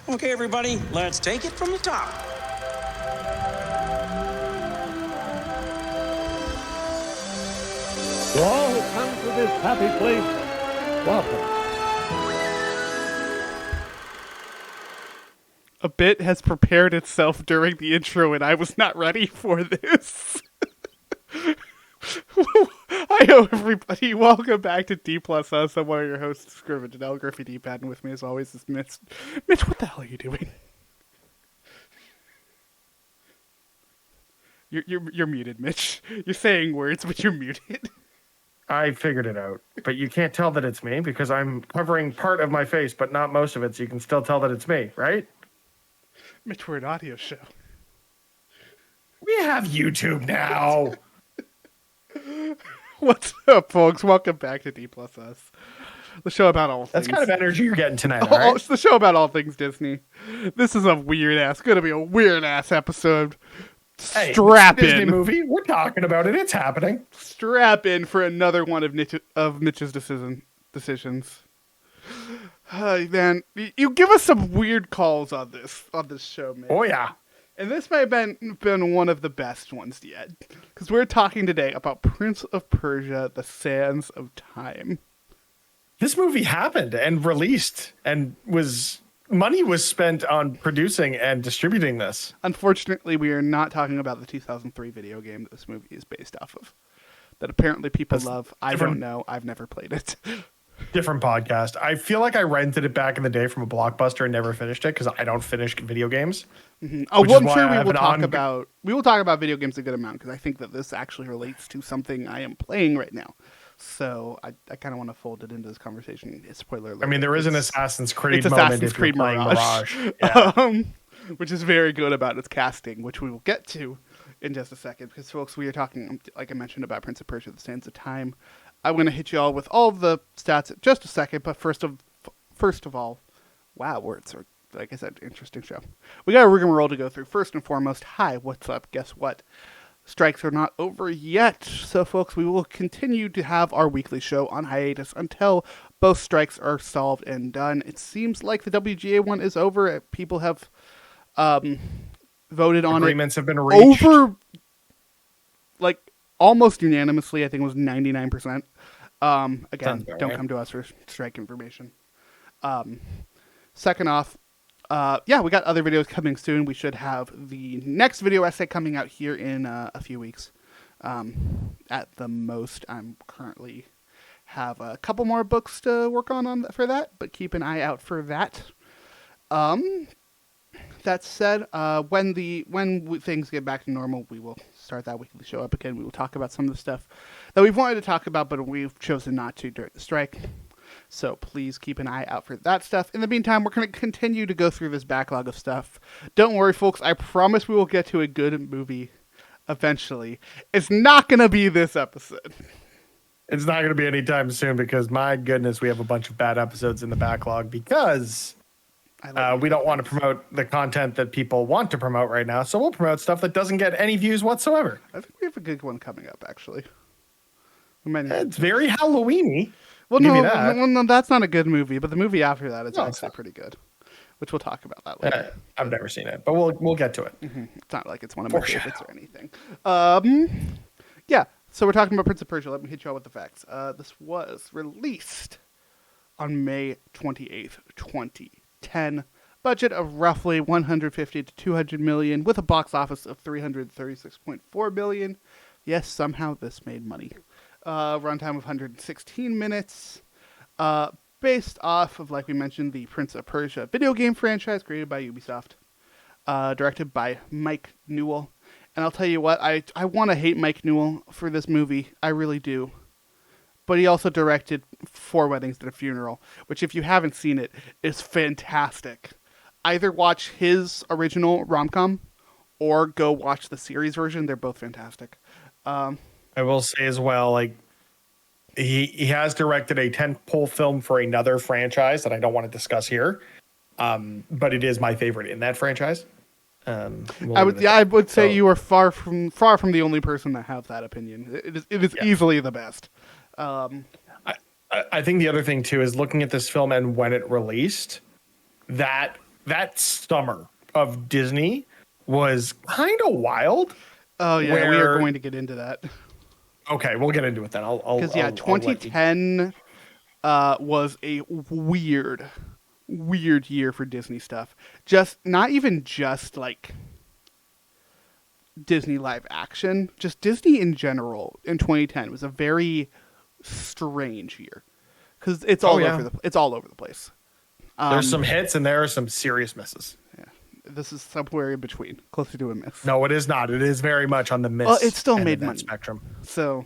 Okay, everybody, let's take it from the top. To all who come to this happy place, welcome. A bit has prepared itself during the intro, and I was not ready for this. Hi, everybody. Welcome back to D Plus Us. I'm one of your hosts, Scriven Janelle Griffey D-Pad, and with me, as always, is Mitch. Mitch, what the hell are you doing? You're muted, Mitch. You're saying words, but you're muted. I figured it out, but you can't tell that it's me because I'm covering part of my face, but not most of it, so you can still tell that it's me, right? Mitch, we're an audio show. We have YouTube now. What's up, folks? Welcome back to D Plus Us, the show about all things. That's kind of energy you're getting tonight, all right? It's the show about all things Disney. This is gonna be a weird ass episode. Hey, Strap Disney in. movie. We're talking about it. It's happening. Strap in for another one of Mitch's decisions. Man, you give us some weird calls on this show, man. Oh yeah. And this might have been one of the best ones yet, because we're talking today about Prince of Persia: The Sands of Time. This movie happened and released, and money was spent on producing and distributing this. Unfortunately, we are not talking about the 2003 video game that this movie is based off of. That apparently people love. I don't know. I've never played it. Different podcast. I feel like I rented it back in the day from a Blockbuster and never finished it because I don't finish video games. Mm-hmm. Oh, well, I'm sure we will talk about video games a good amount because I think that this actually relates to something I am playing right now. So I kind of want to fold it into this conversation. Spoiler alert. I mean, there is an Assassin's Creed moment Assassin's if Creed you're Mirage. Yeah. Which is very good about its casting, which we will get to in just a second. Because, folks, we are talking, like I mentioned, about Prince of Persia: The Sands of Time. I'm going to hit you all with all of the stats in just a second. But first of all, wow, words are, like I said, interesting show. We got a rigmarole to go through. First and foremost, hi, what's up? Guess what? Strikes are not over yet. So, folks, we will continue to have our weekly show on hiatus until both strikes are solved and done. It seems like the WGA one is over. People have voted on it. Agreements have been reached. Over, like, almost unanimously. I think it was 99%. Again, don't come to us for strike information. Second off, we got other videos coming soon. We should have the next video essay coming out here in a few weeks. At the most, I'm currently have a couple more books to work on for that, but keep an eye out for that. That said, when things get back to normal, we will start that weekly show up again. We will talk about some of the stuff that we've wanted to talk about, but we've chosen not to during the strike. So please keep an eye out for that stuff. In the meantime, we're going to continue to go through this backlog of stuff. Don't worry, folks. I promise we will get to a good movie eventually. It's not going to be this episode. It's not going to be anytime soon because, my goodness, we have a bunch of bad episodes in the backlog because we don't want to promote the content that people want to promote right now. So we'll promote stuff that doesn't get any views whatsoever. I think we have a good one coming up, actually. It's very Halloween-y. Well, no, that's not a good movie, but the movie after that is actually pretty good, which we'll talk about that later. I've never seen it, but we'll get to it. Mm-hmm. It's not like it's one of my favorites or anything. So we're talking about Prince of Persia. Let me hit you all with the facts. This was released on May 28th, 2010. Budget of roughly 150 to 200 million, with a box office of 336.4 million. Yes, somehow this made money. Runtime of 116 minutes. Based off of, like we mentioned, the Prince of Persia video game franchise created by Ubisoft. Directed by Mike Newell. And I'll tell you what, I want to hate Mike Newell for this movie. I really do. But he also directed 4 Weddings and a Funeral, which, if you haven't seen it, is fantastic. Either watch his original rom-com or go watch the series version. They're both fantastic. I will say as well, like, he has directed a tentpole film for another franchise that I don't want to discuss here, but it is my favorite in that franchise. I would say you are far from the only person that have that opinion. It is easily the best. I think the other thing too is looking at this film and when it released, that that summer of Disney was kind of wild. Oh yeah, we are going to get into that. Okay, we'll get into it then. Because yeah, 2010 was a weird year for Disney stuff. Just not even just like Disney live action, just Disney in general in 2010 was a very strange year because it's all over the place. There's some hits and there are some serious misses. Yeah, this is somewhere in between, closer to a miss. No, it is not. It is very much on the miss. Well, it still made money. Spectrum. So,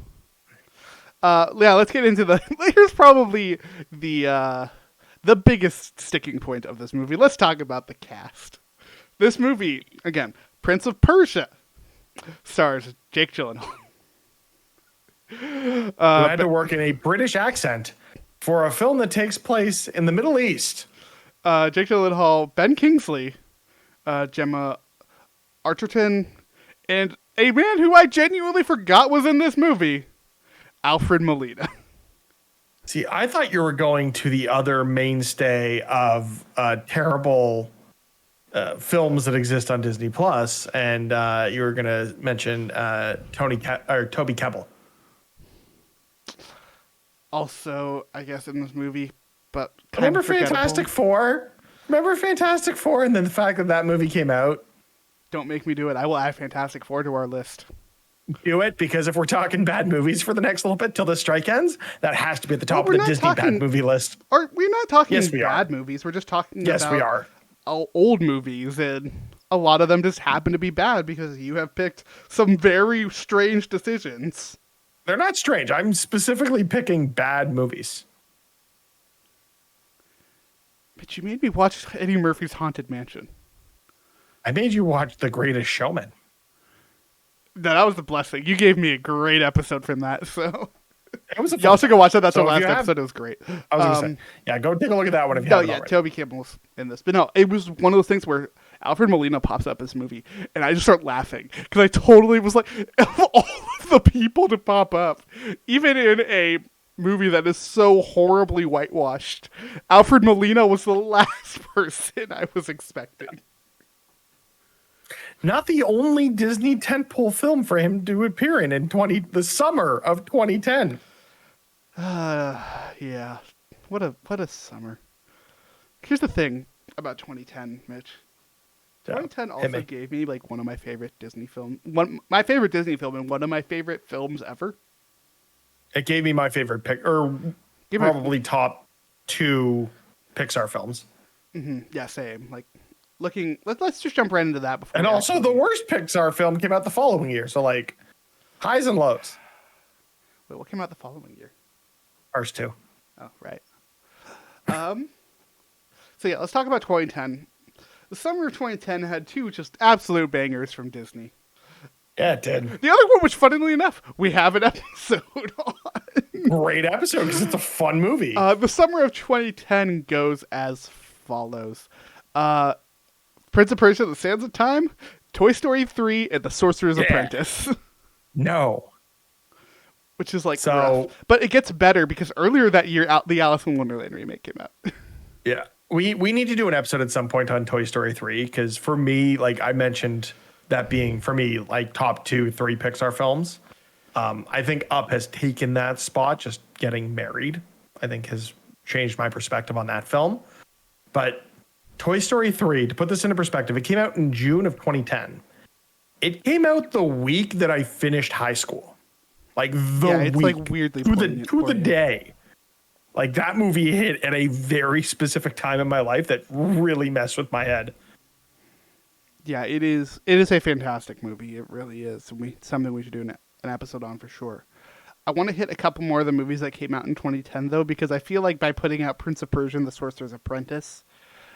yeah, let's get into the. Here's probably the biggest sticking point of this movie. Let's talk about the cast. This movie, again, Prince of Persia, stars Jake Gyllenhaal. Who had to work in a British accent for a film that takes place in the Middle East. Jake Gyllenhaal, Ben Kingsley, Gemma Arterton, and a man who I genuinely forgot was in this movie, Alfred Molina. See, I thought you were going to the other mainstay of terrible films that exist on Disney Plus, and you were going to mention Toby Kebbell. Also, I guess in this movie, but remember Fantastic Four? Remember Fantastic Four, and then the fact that movie came out. Don't make me do it. I will add Fantastic Four to our list. Do it, because if we're talking bad movies for the next little bit till the strike ends, that has to be at the top of the Disney bad movie list. We're not talking bad movies. We're just talking about we are. Old movies, and a lot of them just happen to be bad because you have picked some very strange decisions. They're not strange. I'm specifically picking bad movies. But you made me watch Eddie Murphy's Haunted Mansion. I made you watch The Greatest Showman. No, that was the blessing. You gave me a great episode from that, so... It was you also go watch that. That's our last episode. It was great. I was going to say, yeah, go take a look at that one if you haven't already. Toby Campbell's in this. But no, it was one of those things where Alfred Molina pops up in this movie, and I just start laughing, because I totally was like, of all of the people to pop up, even in a movie that is so horribly whitewashed, Alfred Molina was the last person I was expecting. Not the only Disney tentpole film for him to appear in the summer of 2010. Yeah. What a summer. Here's the thing about 2010, Mitch. 2010 also gave me like one of my favorite Disney films. My favorite Disney film and one of my favorite films ever. It gave me my favorite pick, or probably top 2 Pixar films. Mm-hmm. Yeah, same. Like, let's just jump right into that before. And also, the worst Pixar film came out the following year. So, like, highs and lows. Wait, what came out the following year? Cars 2. Oh, right. So yeah, let's talk about 2010. The summer of 2010 had 2 just absolute bangers from Disney. Yeah, it did. The other one, which funnily enough, we have an episode on. Great episode, because it's a fun movie. The summer of 2010 goes as follows. Prince of Persia, The Sands of Time, Toy Story 3, and The Sorcerer's Apprentice. No. Which is like rough. But it gets better because earlier that year, the Alice in Wonderland remake came out. Yeah. We need to do an episode at some point on Toy Story 3, because for me, like I mentioned, that being, for me, like top 2, 3 Pixar films. I think Up has taken that spot, just getting married, I think has changed my perspective on that film. But Toy Story 3, to put this into perspective, it came out in June of 2010. It came out the week that I finished high school. Like the week. Like weirdly to the day. Like that movie hit at a very specific time in my life that really messed with my head. Yeah, it is a fantastic movie. It really is. Something we should do an episode on for sure. I want to hit a couple more of the movies that came out in 2010 though, because I feel like by putting out Prince of Persia and The Sorcerer's Apprentice,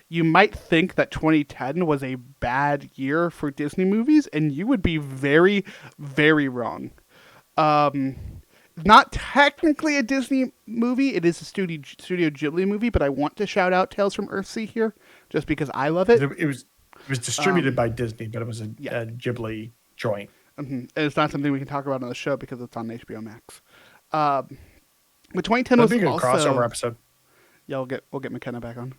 you might think that 2010 was a bad year for Disney movies, and you would be very, very wrong. Not technically a Disney movie. It is a Studio Ghibli movie, but I want to shout out Tales from Earthsea here, just because I love it. It was distributed by Disney, but it was a Ghibli joint. Mm-hmm. And it's not something we can talk about on the show because it's on HBO Max. But 2010 was also crossover episode. Yeah, we'll get McKenna back on.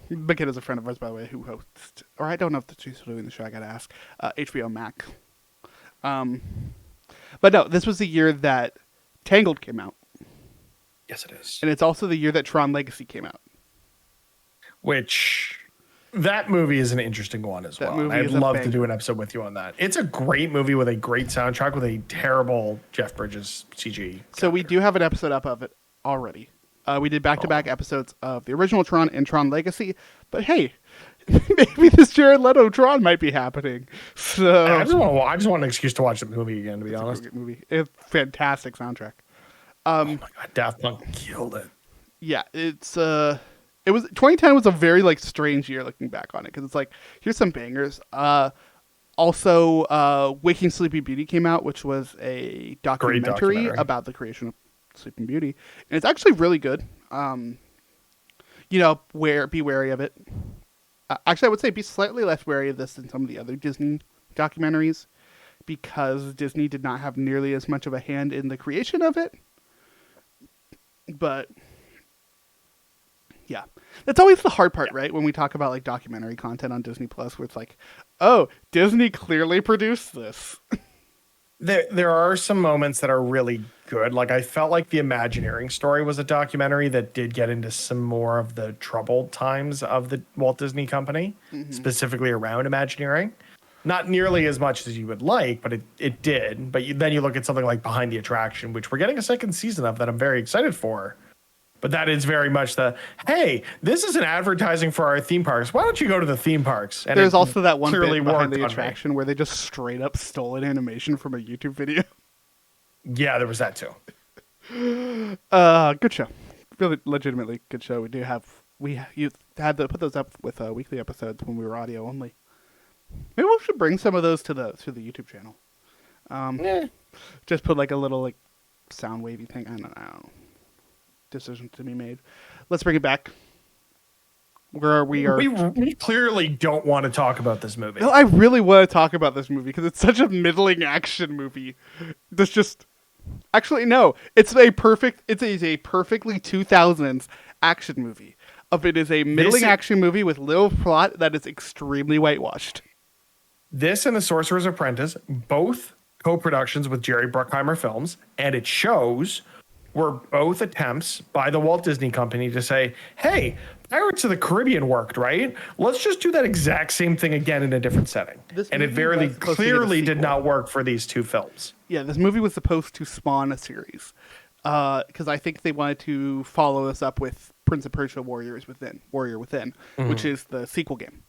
McKenna's a friend of ours, by the way, who hosts, or I don't know if she's still doing the show. I gotta ask. HBO Mac. But no, this was the year that Tangled came out, Yes, it is. and it's also the year that Tron Legacy came out. Which that movie is an interesting one as That well. movie And I'd is a love to banger. do an episode with you on that. It's a great movie with a great soundtrack with a terrible Jeff Bridges CG. So we do have an episode up of it already. We did back-to-back episodes of the original Tron and Tron Legacy. But hey, maybe this Jared Leto Tron might be happening. So I just want an excuse to watch the movie again, to be honest. It's a great movie. It's a fantastic soundtrack. Oh my god, Daft Punk killed it. Yeah, it was 2010 was a very like strange year looking back on it, because it's like, here's some bangers. Also, Waking Sleeping Beauty came out, which was a documentary about the creation of Sleeping Beauty, and it's actually really good. Be wary of it. Actually, I would say be slightly less wary of this than some of the other Disney documentaries, because Disney did not have nearly as much of a hand in the creation of it. But yeah, that's always the hard part, right? When we talk about like documentary content on Disney Plus, where it's like, oh, Disney clearly produced this. There are some moments that are really good. Like I felt like the Imagineering story was a documentary that did get into some more of the troubled times of the Walt Disney Company, specifically around Imagineering. Not nearly as much as you would like, but it did. But then you look at something like Behind the Attraction, which we're getting a second season of that I'm very excited for. But that is very much hey, this is an advertising for our theme parks. Why don't you go to the theme parks? And there's also that one clearly bit Behind the worked on Attraction where they just straight up stole an animation from a YouTube video. Yeah, there was that too. Good show. Really legitimately good show. You had to put those up with weekly episodes when we were audio only. Maybe we should bring some of those to the YouTube channel. Just put like a little like sound wavy thing. I don't know. Decision to be made. Let's bring it back. Where we are. We clearly don't want to talk about this movie. No, I really want to talk about this movie because it's such a middling action movie. That's just. Actually, no. It's a perfectly 2000s action movie. It is a middling action movie with little plot that is extremely whitewashed. This and The Sorcerer's Apprentice, both co-productions with Jerry Bruckheimer Films, and it shows were both attempts by the Walt Disney Company to say, hey, Pirates of the Caribbean worked, right? Let's just do that exact same thing again in a different setting. And it very clearly did not work for these two films. Yeah, this movie was supposed to spawn a series. Because I think they wanted to follow this up with Prince of Persia Warrior Within, which is the sequel game.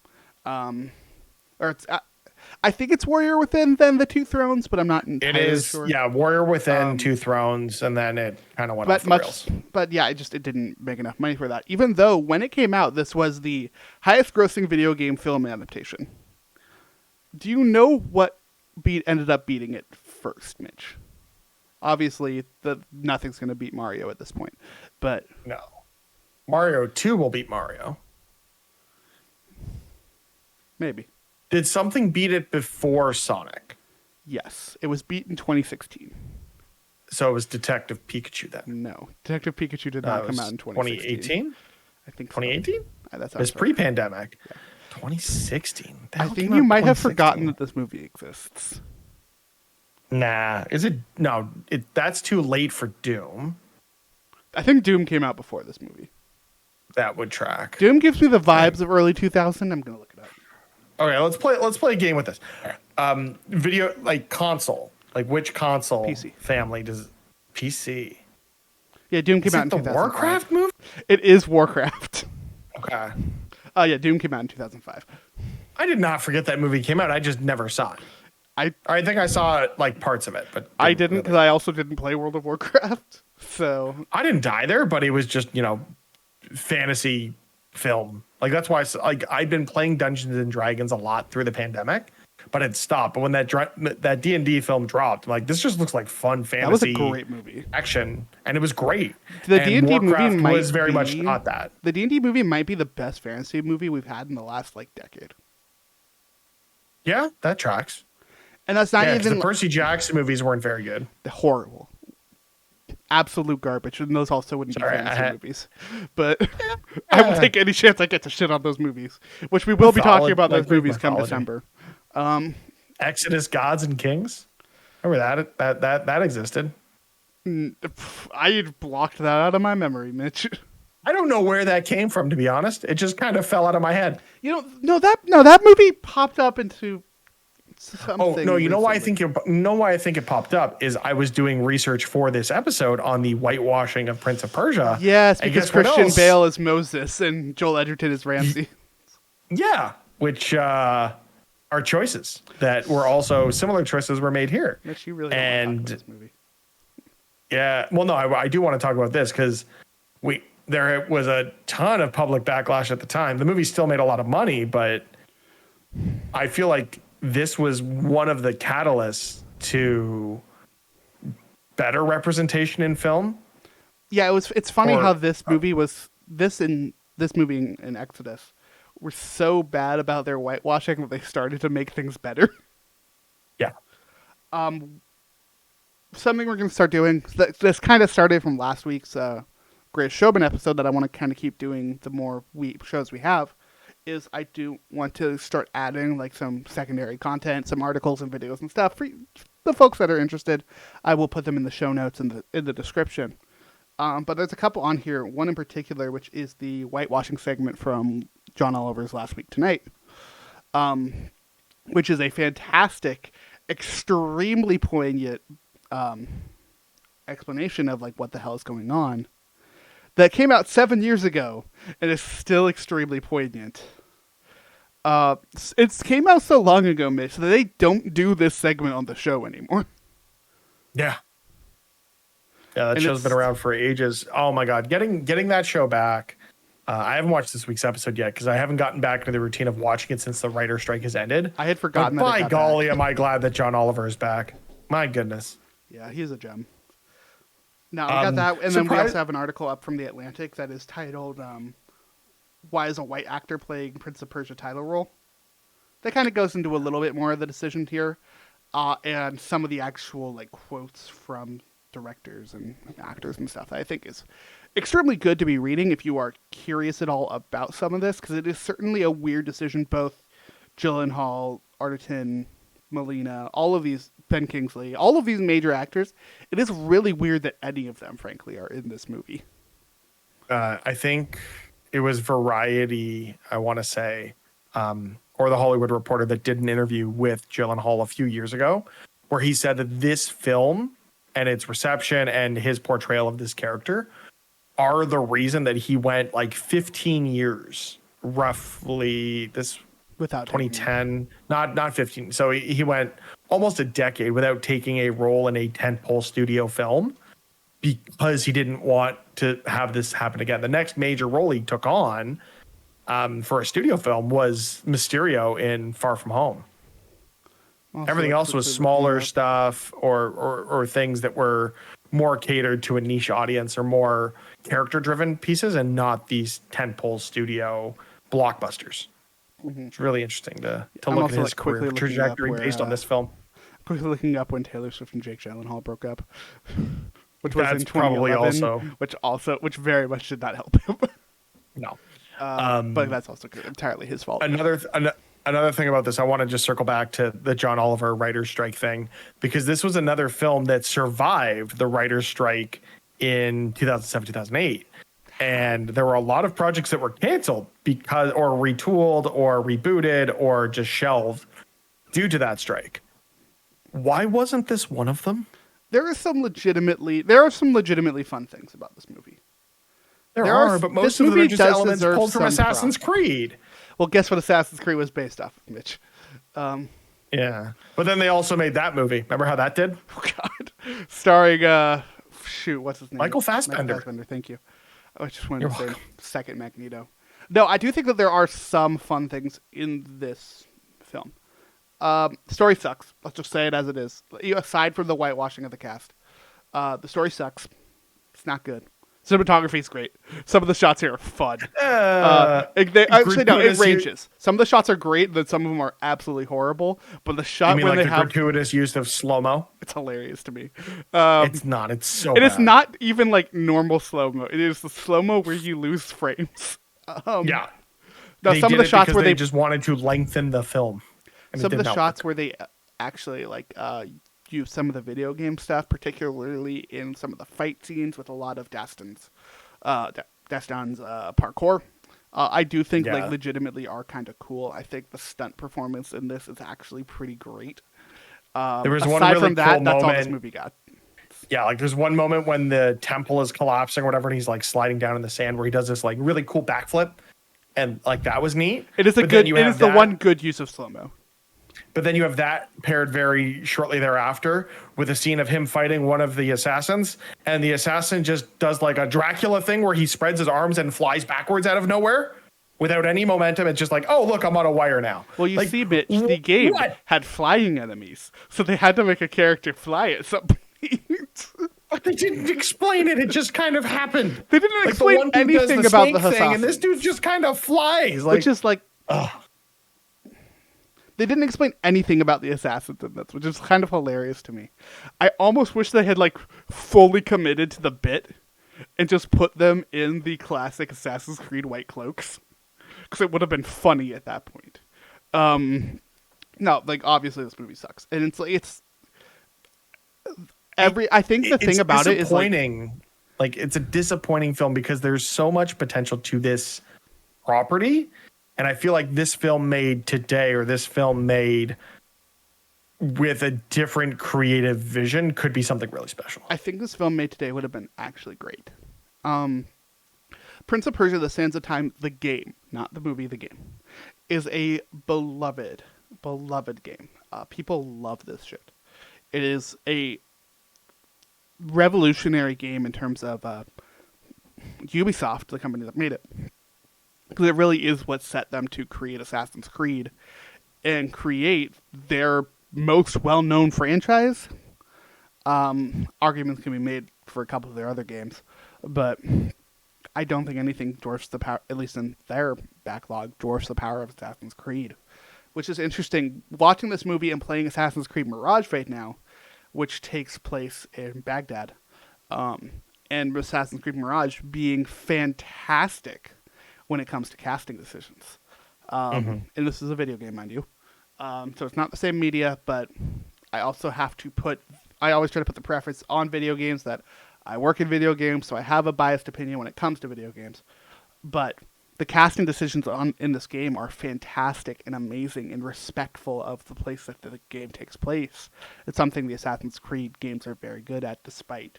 I think it's Warrior Within, then the Two Thrones, but I'm not entirely sure. Yeah, Warrior Within, Two Thrones, and then it kind of went off the rails. But yeah, it didn't make enough money for that. Even though when it came out, this was the highest grossing video game film adaptation. Do you know what ended up beating it first, Mitch? Obviously, nothing's going to beat Mario at this point, but no, Mario 2 will beat Mario. Maybe. Did something beat it before Sonic? Yes, it was beat in 2016. So it was Detective Pikachu then? No, Detective Pikachu did not come out in 2018. I think 2018. That's it's pre-pandemic. Yeah. 2016. I think you might have forgotten that this movie exists. Nah, is it? No, that's too late for Doom. I think Doom came out before this movie. That would track. Doom gives me the vibes of early 2000. I'm gonna look it up. Okay, let's play a game with this. Video console. Like which console PC. family does PC? Yeah, Doom came out in 2005. The Warcraft movie? It is Warcraft. Okay. Yeah, Doom came out in 2005. I did not forget that movie came out. I just never saw it. I think I saw parts of it, but I didn't because I also didn't play World of Warcraft. So I didn't either, but it was just fantasy film. Like that's why I'd been playing Dungeons and Dragons a lot through the pandemic, but it stopped. But when that D&D film dropped, I'm like, this just looks like fun fantasy. That was a great movie. Action, and it was great. The D&D movie was very much not that. The D&D movie might be the best fantasy movie we've had in the last decade. Yeah, that tracks. And that's not even the Percy Jackson movies weren't very good. Horrible. absolute garbage, and those also wouldn't Sorry, be fantasy movies. But I will take any chance I get to shit on those movies, which we will be talking about those movies come December. Exodus, Gods and Kings. Remember that existed. I blocked that out of my memory, Mitch. I don't know where that came from, to be honest. It just kind of fell out of my head. That movie popped up into something. Oh no! You know why I think recently. it popped up is I was doing research for this episode on the whitewashing of Prince of Persia. Yes, because Christian Bale is Moses and Joel Edgerton is Ramsay. Yeah, which are choices that were also similar choices were made here. Mitch, you really don't want to talk about this movie. Yeah, well, no, I do want to talk about this because there was a ton of public backlash at the time. The movie still made a lot of money, but I feel like this was one of the catalysts to better representation in film. Yeah, it's funny how this movie in Exodus were so bad about their whitewashing that they started to make things better. Yeah. Something we're going to start doing, this kind of started from last week's Greatest Showman episode that I want to kind of keep doing the more shows we have, is I do want to start adding like some secondary content, some articles and videos and stuff for the folks that are interested. I will put them in the show notes in the description. But there's a couple on here, one in particular, which is the whitewashing segment from John Oliver's Last Week Tonight, which is a fantastic, extremely poignant explanation of like what the hell is going on that came out 7 years ago and is still extremely poignant. It came out so long ago, Mitch, that they don't do this segment on the show anymore. Yeah, that show's been around for ages. Oh my god, getting that show back. I haven't watched this week's episode yet because I haven't gotten back into the routine of watching it since the writer's strike has ended. I had forgotten but that. By golly, am I glad that John Oliver is back. My goodness. Yeah, he's a gem. Now, we got that, and then we also have an article up from The Atlantic that is titled, Why is a White Actor Playing Prince of Persia title role? That kind of goes into a little bit more of the decision here, and some of the actual like quotes from directors and actors and stuff that I think is extremely good to be reading if you are curious at all about some of this, because it is certainly a weird decision. Both Gyllenhaal, Arterton, Molina, all of these, Ben Kingsley, all of these major actors, it is really weird that any of them, frankly, are in this movie. I think it was Variety, I want to say, or The Hollywood Reporter that did an interview with Gyllenhaal a few years ago, where he said that this film and its reception and his portrayal of this character are the reason that he went like 15 years, roughly, this without 2010, not 15. So he went almost a decade without taking a role in a tentpole studio film because he didn't want to have this happen again. The next major role he took on for a studio film was Mysterio in Far From Home. Also, everything else was smaller stuff or things that were more catered to a niche audience or more character-driven pieces and not these tentpole studio blockbusters. Mm-hmm. It's really interesting to look at his career trajectory based on this film. Quickly looking up when Taylor Swift and Jake Gyllenhaal broke up, which was in 2011, which very much did not help him. No, but that's also entirely his fault. Another thing about this, I want to just circle back to the John Oliver writer's strike thing, because this was another film that survived the writer's strike in 2007, 2008. And there were a lot of projects that were canceled because, or retooled, or rebooted, or just shelved due to that strike. Why wasn't this one of them? There are some legitimately fun things about this movie. There are, but most of them are just elements pulled from Assassin's Creed. Well, guess what Assassin's Creed was based off of, Mitch? Yeah, but then they also made that movie. Remember how that did? Oh God, starring what's his name? Michael Fassbender. Michael Fassbender. Thank you. I just wanted to say second Magneto. No, I do think that there are some fun things in this film. The story sucks. Let's just say it as it is. Aside from the whitewashing of the cast, the story sucks. It's not good. Cinematography is great. Some of the shots here are fun. Actually, no, it gratuitous ranges. Some of the shots are great, then some of them are absolutely horrible. But the You shot mean when like they the have gratuitous use of slow-mo? it's hilarious to me. It's not. It's so It is bad. not even like normal slow mo. It is the slow mo where you lose frames. Yeah. Now They some of did the it shots because where they they just wanted to lengthen the film. And it some of did the not shots work. where they actually use some of the video game stuff, particularly in some of the fight scenes with a lot of Daston's parkour. I do think Yeah. like legitimately are kind of cool. I think the stunt performance in this is actually pretty great. There was one Aside really from that, cool that's all this moment. movie got. Yeah, like there's one moment when the temple is collapsing or whatever, and he's like sliding down in the sand where he does this like really cool backflip, and like that was neat. It is But then you it have is the that- one good use of slow mo. But then you have that paired very shortly thereafter with a scene of him fighting one of the assassins, and the assassin just does like a Dracula thing where he spreads his arms and flies backwards out of nowhere without any momentum. It's just like, oh look, I'm on a wire now. Well, you Like, see, Mitch, the game what? had flying enemies, so they had to make a character fly at some point. But they didn't explain it. It just kind of happened. They didn't Like the explain one dude does anything the about snake the thing, and this assassins. dude just kind of flies. Like, Which is like, ugh. they didn't explain anything about the assassins in this, which is kind of hilarious to me. I almost wish they had like fully committed to the bit and just put them in the classic Assassin's Creed white cloaks, because it would have been funny at that point. No, like obviously this movie sucks, and it's like I think the thing about it is like, disappointing. Like it's a disappointing film because there's so much potential to this property, and I feel like this film made today, or this film made with a different creative vision, could be something really special. I think this film made today would have been actually great. Prince of Persia: The Sands of Time, the game, not the movie, the game, is a beloved game. People love this shit. It is a revolutionary game in terms of Ubisoft, the company that made it. Because it really is what set them to create Assassin's Creed and create their most well-known franchise. Arguments can be made for a couple of their other games, but I don't think anything dwarfs the power, at least in their backlog, dwarfs the power of Assassin's Creed. Which is interesting. Watching this movie and playing Assassin's Creed Mirage right now, which takes place in Baghdad, and Assassin's Creed Mirage being fantastic when it comes to casting decisions. And this is a video game, mind you. So it's not the same media, but I also have to I always try to put the preference on video games that I work in video games, so I have a biased opinion when it comes to video games. But the casting decisions in this game are fantastic and amazing and respectful of the place that the game takes place. It's something the Assassin's Creed games are very good at, despite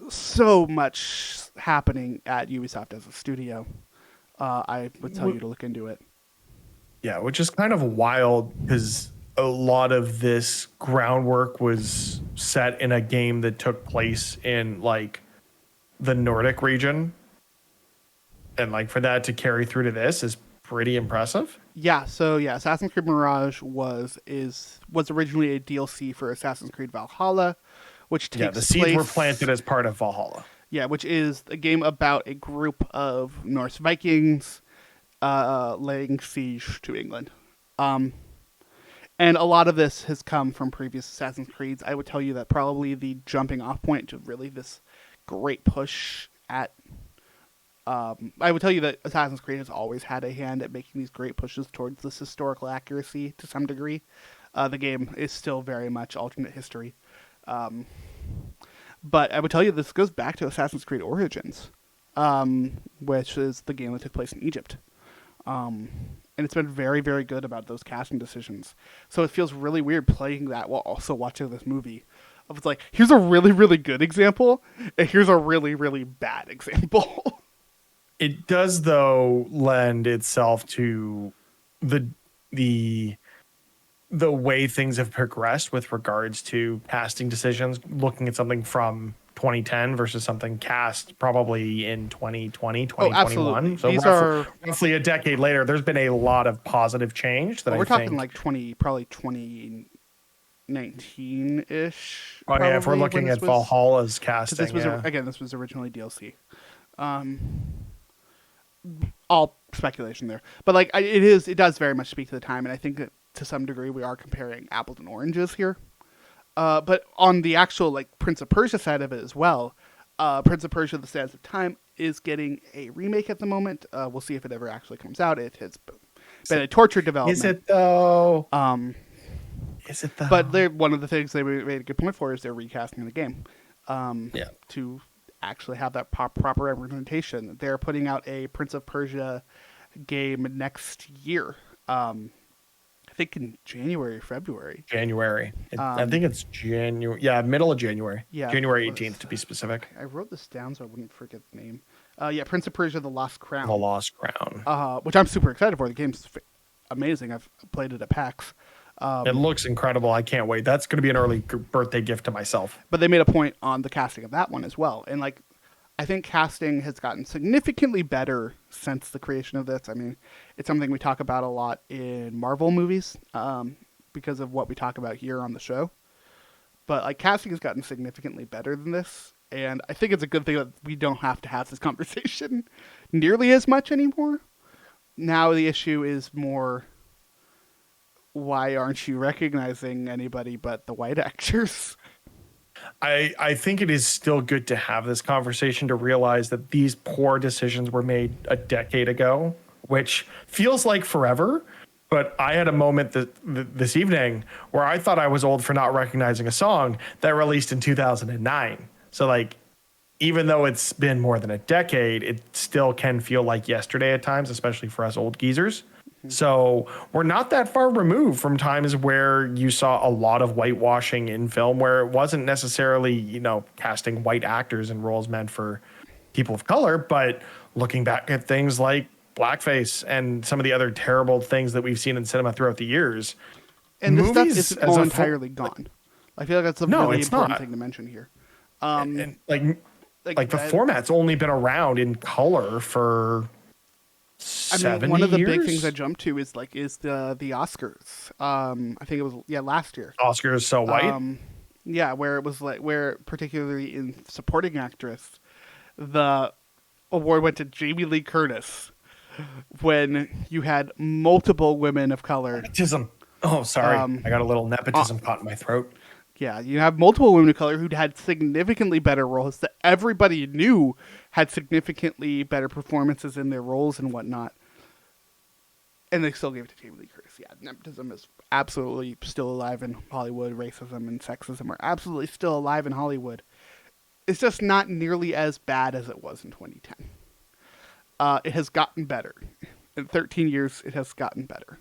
so much happening at Ubisoft as a studio. I would tell you to look into it. Yeah, which is kind of wild because a lot of this groundwork was set in a game that took place in like the Nordic region. And like for that to carry through to this is pretty impressive. Yeah, so yeah, Assassin's Creed Mirage was originally a DLC for Assassin's Creed Valhalla, which takes the seeds were place- planted as part of Valhalla. Yeah, which is a game about a group of Norse Vikings laying siege to England. And a lot of this has come from previous Assassin's Creeds. I would tell you that probably the jumping off point to really this great push at... I would tell you that Assassin's Creed has always had a hand at making these great pushes towards this historical accuracy to some degree. The game is still very much alternate history. But I would tell you this goes back to Assassin's Creed Origins, which is the game that took place in Egypt. And it's been very, very good about those casting decisions. So it feels really weird playing that while also watching this movie. It's like, here's a really, really good example, and here's a really, really bad example. It does, though, lend itself to the way things have progressed with regards to casting decisions, looking at something from 2010 versus something cast probably in 2020, 2021. Absolutely. So These are roughly a decade later, there's been a lot of positive change that we're I talking think, like probably 2019 2019-ish. Oh yeah, if we're looking at Valhalla's casting, this was this was originally DLC. All speculation there, but like it does very much speak to the time, and I think that to some degree we are comparing apples and oranges here. But on the actual like Prince of Persia side of it as well, Prince of Persia: The Sands of Time is getting a remake at the moment. We'll see if it ever actually comes out. It has been a tortured development. Is it though? Is it though? But one of the things they made a good point for is they're recasting the game. To actually have that proper representation. They're putting out a Prince of Persia game next year. I think in January, February. January. I think it's January. Yeah, middle of January. Yeah, January 18th to be specific. I wrote this down so I wouldn't forget the name. Prince of Persia: The Lost Crown. The Lost Crown. Which I'm super excited for. The game's amazing. I've played it at PAX. It looks incredible. I can't wait. That's going to be an early birthday gift to myself. But they made a point on the casting of that one as well. And like, I think casting has gotten significantly better since the creation of this. I mean, it's something we talk about a lot in Marvel movies because of what we talk about here on the show. But like, casting has gotten significantly better than this. And I think it's a good thing that we don't have to have this conversation nearly as much anymore. Now the issue is more, why aren't you recognizing anybody but the white actors? I think it is still good to have this conversation to realize that these poor decisions were made a decade ago, which feels like forever. But I had a moment this evening where I thought I was old for not recognizing a song that released in 2009. So like, even though it's been more than a decade, it still can feel like yesterday at times, especially for us old geezers. So we're not that far removed from times where you saw a lot of whitewashing in film, where it wasn't necessarily, casting white actors in roles meant for people of color, but looking back at things like blackface and some of the other terrible things that we've seen in cinema throughout the years. And this stuff isn't all entirely gone. I feel like that's a really important thing to mention here. And the format's only been around in color for 70 one of the years? big things I jumped to is the Oscars. I think it was last year. Oscars So White. Where it was where particularly in supporting actress, the award went to Jamie Lee Curtis when you had multiple women of color. Nepotism. Oh, sorry, I got a little nepotism caught in my throat. Yeah, you have multiple women of color who'd had significantly better roles that everybody knew had significantly better performances in their roles and whatnot. And they still gave it to Jamie Lee Curtis. Yeah, nepotism is absolutely still alive in Hollywood. Racism and sexism are absolutely still alive in Hollywood. It's just not nearly as bad as it was in 2010. It has gotten better. In 13 years, it has gotten better.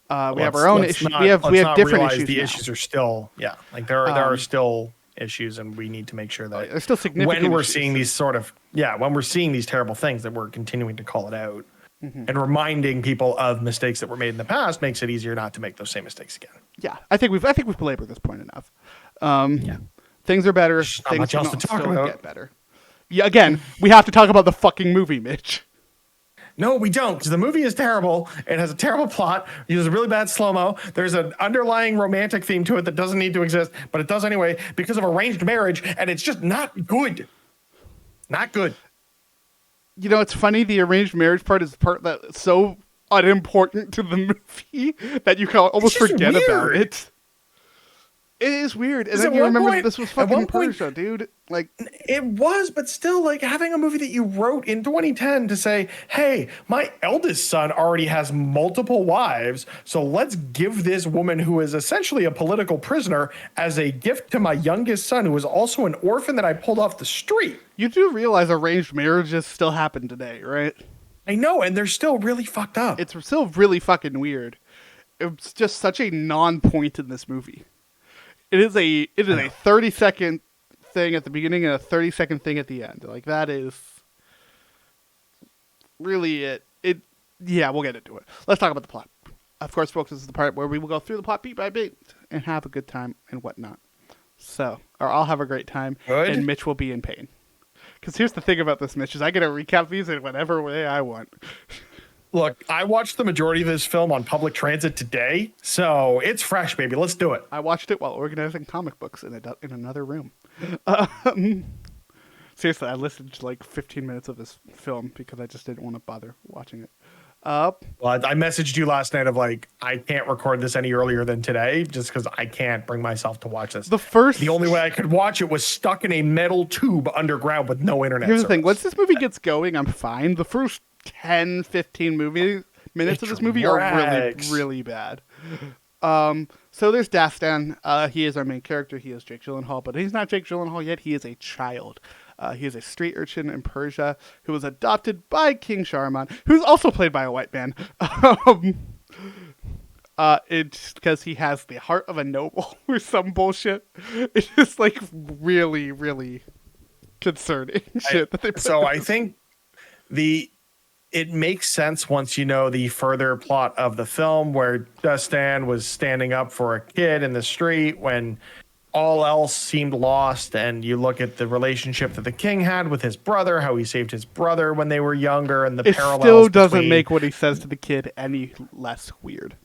We have our own issues. We have different issues. The issues are still, there are still issues, and we need to make sure that there's still significant when we're issues. seeing these when we're seeing these terrible things, that we're continuing to call it out and reminding people of mistakes that were made in the past makes it easier not to make those same mistakes again. Yeah, I think we've belabored this point enough. Things are better. Things else to talk still about. Get better. Yeah, again, we have to talk about the fucking movie, Mitch. No, we don't, because the movie is terrible. It has a terrible plot. It uses really bad slow-mo. There's an underlying romantic theme to it that doesn't need to exist, but it does anyway because of arranged marriage, and it's just not good. Not good. It's funny. The arranged marriage part is the part that's so unimportant to the movie that you can almost forget about it. It is weird. And then you remember this was fucking Persia, dude. Like, it was, but still, like, having a movie that you wrote in 2010 to say, hey, my eldest son already has multiple wives, so let's give this woman who is essentially a political prisoner as a gift to my youngest son, who is also an orphan that I pulled off the street. You do realize arranged marriages still happen today, right? I know, and they're still really fucked up. It's still really fucking weird. It's just such a non-point in this movie. It is a 30-second thing at the beginning and a 30-second thing at the end. Like, that is really it. Yeah, we'll get into it. Let's talk about the plot. Of course, folks, this is the part where we will go through the plot beat by beat and have a good time and whatnot. So, or I'll have a great time, and Mitch will be in pain. Because here's the thing about this, Mitch, is I get to recap these in whatever way I want. Look, I watched the majority of this film on public transit today, so it's fresh, baby. Let's do it. I watched it while organizing comic books in another room. Um, seriously, I listened to like 15 minutes of this film because I just didn't want to bother watching it. Well, I messaged you last night of like, I can't record this any earlier than today just because I can't bring myself to watch this. The only way I could watch it was stuck in a metal tube underground with no internet Here's service. the thing. Once this movie gets going, I'm fine. The first 10, 15 minutes of this movie are really, really bad. So there's Dastan. He is our main character. He is Jake Gyllenhaal, but he's not Jake Gyllenhaal yet. He is a child. He is a street urchin in Persia who was adopted by King Shahriman, who's also played by a white man. It's because he has the heart of a noble or some bullshit. It's just like really, really concerning shit that they put So I think it makes sense once you know the further plot of the film where Dastan was standing up for a kid in the street when all else seemed lost, and you look at the relationship that the king had with his brother, how he saved his brother when they were younger, and the parallels. It still doesn't make what he says to the kid any less weird.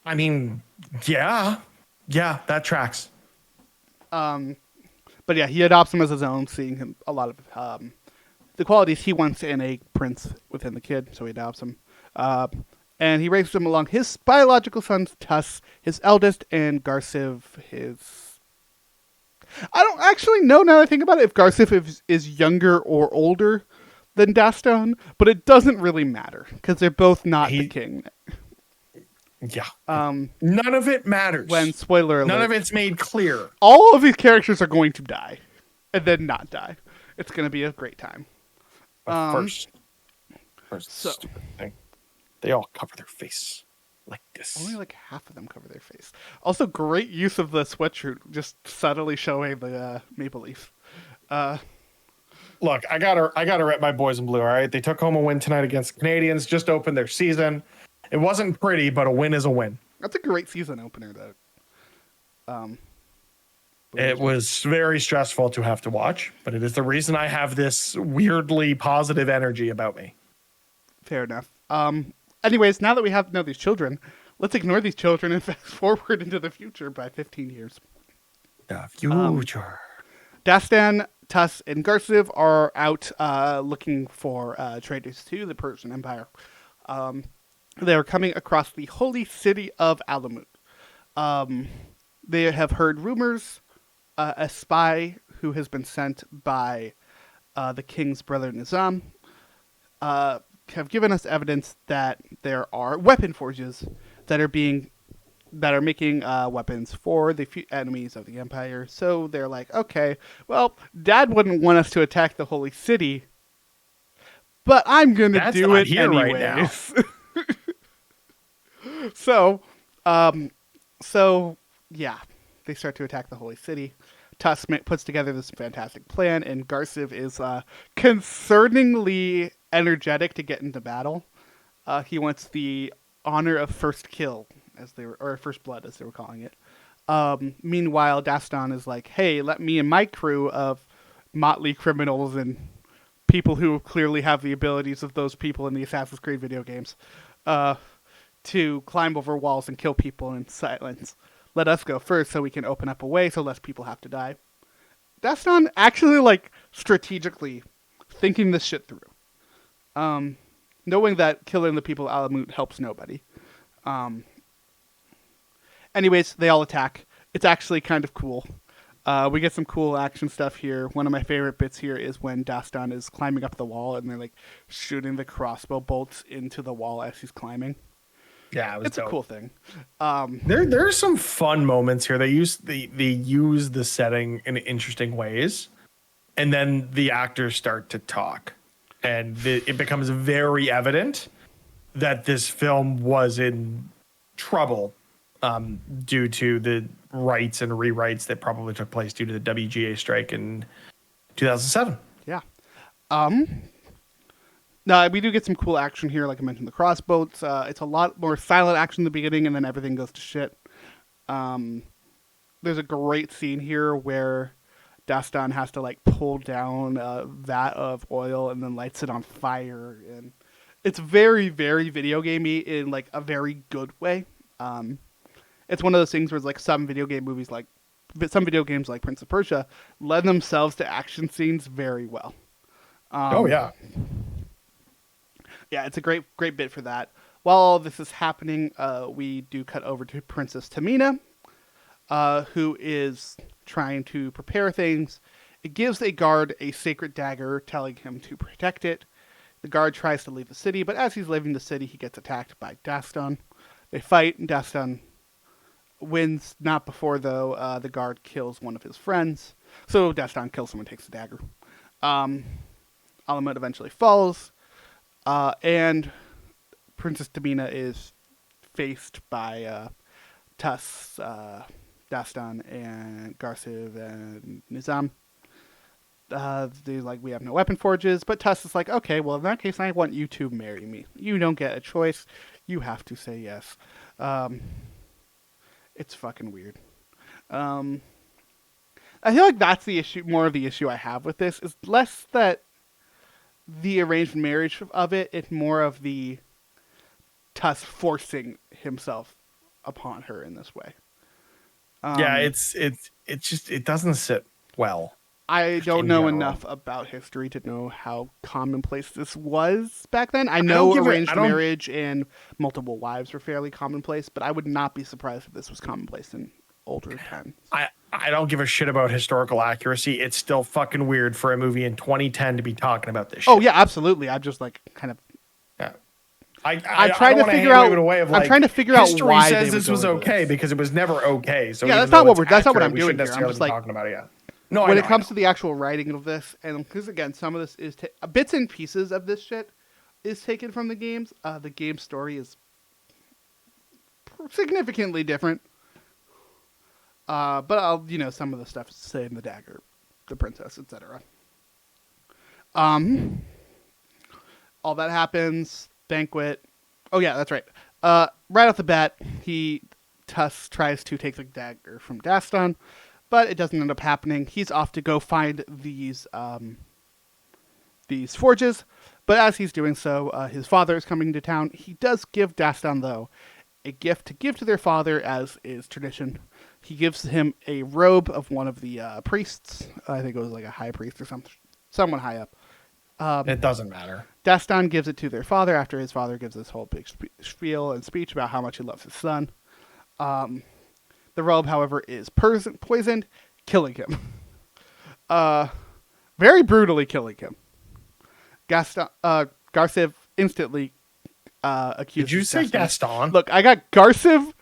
I mean, yeah, that tracks. But yeah, he adopts him as his own, seeing him a lot of the qualities he wants in a prince within the kid, so he adopts him. And he raises him along his biological sons, Tuss, his eldest, and Garciv, his... I don't actually know, now that I think about it, if Garciv is younger or older than Dastan, but it doesn't really matter, because they're both not the king. Yeah. None of it matters. Spoiler alert, none of it's made clear. All of these characters are going to die, and then not die. It's going to be a great time. First stupid thing. They all cover their face like this. Only like half of them cover their face. Also, great use of the sweatshirt, just subtly showing the maple leaf. Look, I gotta rep my boys in blue. All right, they took home a win tonight against the Canadians. Just opened their season. It wasn't pretty, but a win is a win. That's a great season opener, though. It was very stressful to have to watch, but it is the reason I have this weirdly positive energy about me. Fair enough. Anyways, now that we know these children, let's ignore these children and fast forward into the future by 15 years. The future. Dastan, Tuss, and Garciv are out looking for traders to the Persian Empire. They are coming across the holy city of Alamut. They have heard rumors. A spy who has been sent by the king's brother Nizam have given us evidence that there are weapon forges that are making weapons for the enemies of the empire. So they're like, okay, well, Dad wouldn't want us to attack the holy city, but I'm gonna do it anyways. Right now. So yeah, they start to attack the holy city. Tuss puts together this fantastic plan, and Garciv is concerningly energetic to get into battle. He wants the honor of first kill, or first blood, as they were calling it. Meanwhile, Dastan is like, hey, let me and my crew of motley criminals and people who clearly have the abilities of those people in the Assassin's Creed video games to climb over walls and kill people in silence. Let us go first so we can open up a way so less people have to die. Dastan actually, strategically thinking this shit through. Knowing that killing the people of Alamut helps nobody. Anyways, they all attack. It's actually kind of cool. We get some cool action stuff here. One of my favorite bits here is when Dastan is climbing up the wall and they're shooting the crossbow bolts into the wall as he's climbing. Yeah, it's dope. A cool thing. There are some fun moments here. They use the setting in interesting ways, and then the actors start to talk, and it becomes very evident that this film was in trouble due to the rights and rewrites that probably took place due to the WGA strike in 2007. Yeah. No, we do get some cool action here, like I mentioned, the crossbows. It's a lot more silent action in the beginning, and then everything goes to shit. There's a great scene here where Dastan has to pull down a vat of oil and then lights it on fire, and It's very, very video gamey in like a very good way. It's one of those things where it's like some video games like Prince of Persia lend themselves to action scenes very well. Oh yeah. Yeah, it's a great bit for that. While all this is happening, we do cut over to Princess Tamina, who is trying to prepare things. It gives a guard a sacred dagger, telling him to protect it. The guard tries to leave the city, but as he's leaving the city, he gets attacked by Dastan. They fight, and Dastan wins. Not before, though, the guard kills one of his friends. So Dastan kills him and takes the dagger. Alamut eventually falls, and Princess Tamina is faced by Tuss, Dastan, and Garciv, and Nizam. They're like, we have no weapon forges, but Tuss is like, okay, well, in that case, I want you to marry me. You don't get a choice. You have to say yes. It's fucking weird. I feel like that's the issue, more of the issue I have with this, is less that the arranged marriage of it, it's more of the Tuss forcing himself upon her in this way. Yeah, it's just, it doesn't sit well. I don't know enough about history to know how commonplace this was back then. I know arranged marriage and multiple wives were fairly commonplace, but I would not be surprised if this was commonplace in older times. I don't give a shit about historical accuracy. It's still fucking weird for a movie in 2010 to be talking about this shit. Oh yeah, absolutely. I'm just like kind of. Yeah. I'm trying to figure out. I'm trying to figure out why history says this was okay because it was never okay. So yeah, that's not what I'm doing here. I'm just like talking about it. Yeah. No, when it comes to the actual writing of this, and because again, some of this is bits and pieces of this shit is taken from the games. The game story is significantly different. But some of the stuff is the same: the dagger, the princess, etc. All that happens. Banquet. Oh yeah, that's right. Right off the bat, Tuss tries to take the dagger from Dastan. But it doesn't end up happening. He's off to go find these forges. But as he's doing so, his father is coming to town. He does give Dastan, though, a gift to give to their father, as is tradition. He gives him a robe of one of the priests. I think it was like a high priest or something. Someone high up. It doesn't matter. Dastan gives it to their father after his father gives this whole big spiel and speech about how much he loves his son. The robe, however, is poisoned, killing him. Very brutally killing him. Garciv instantly accuses Did you say Gaston? Look, I got Garciv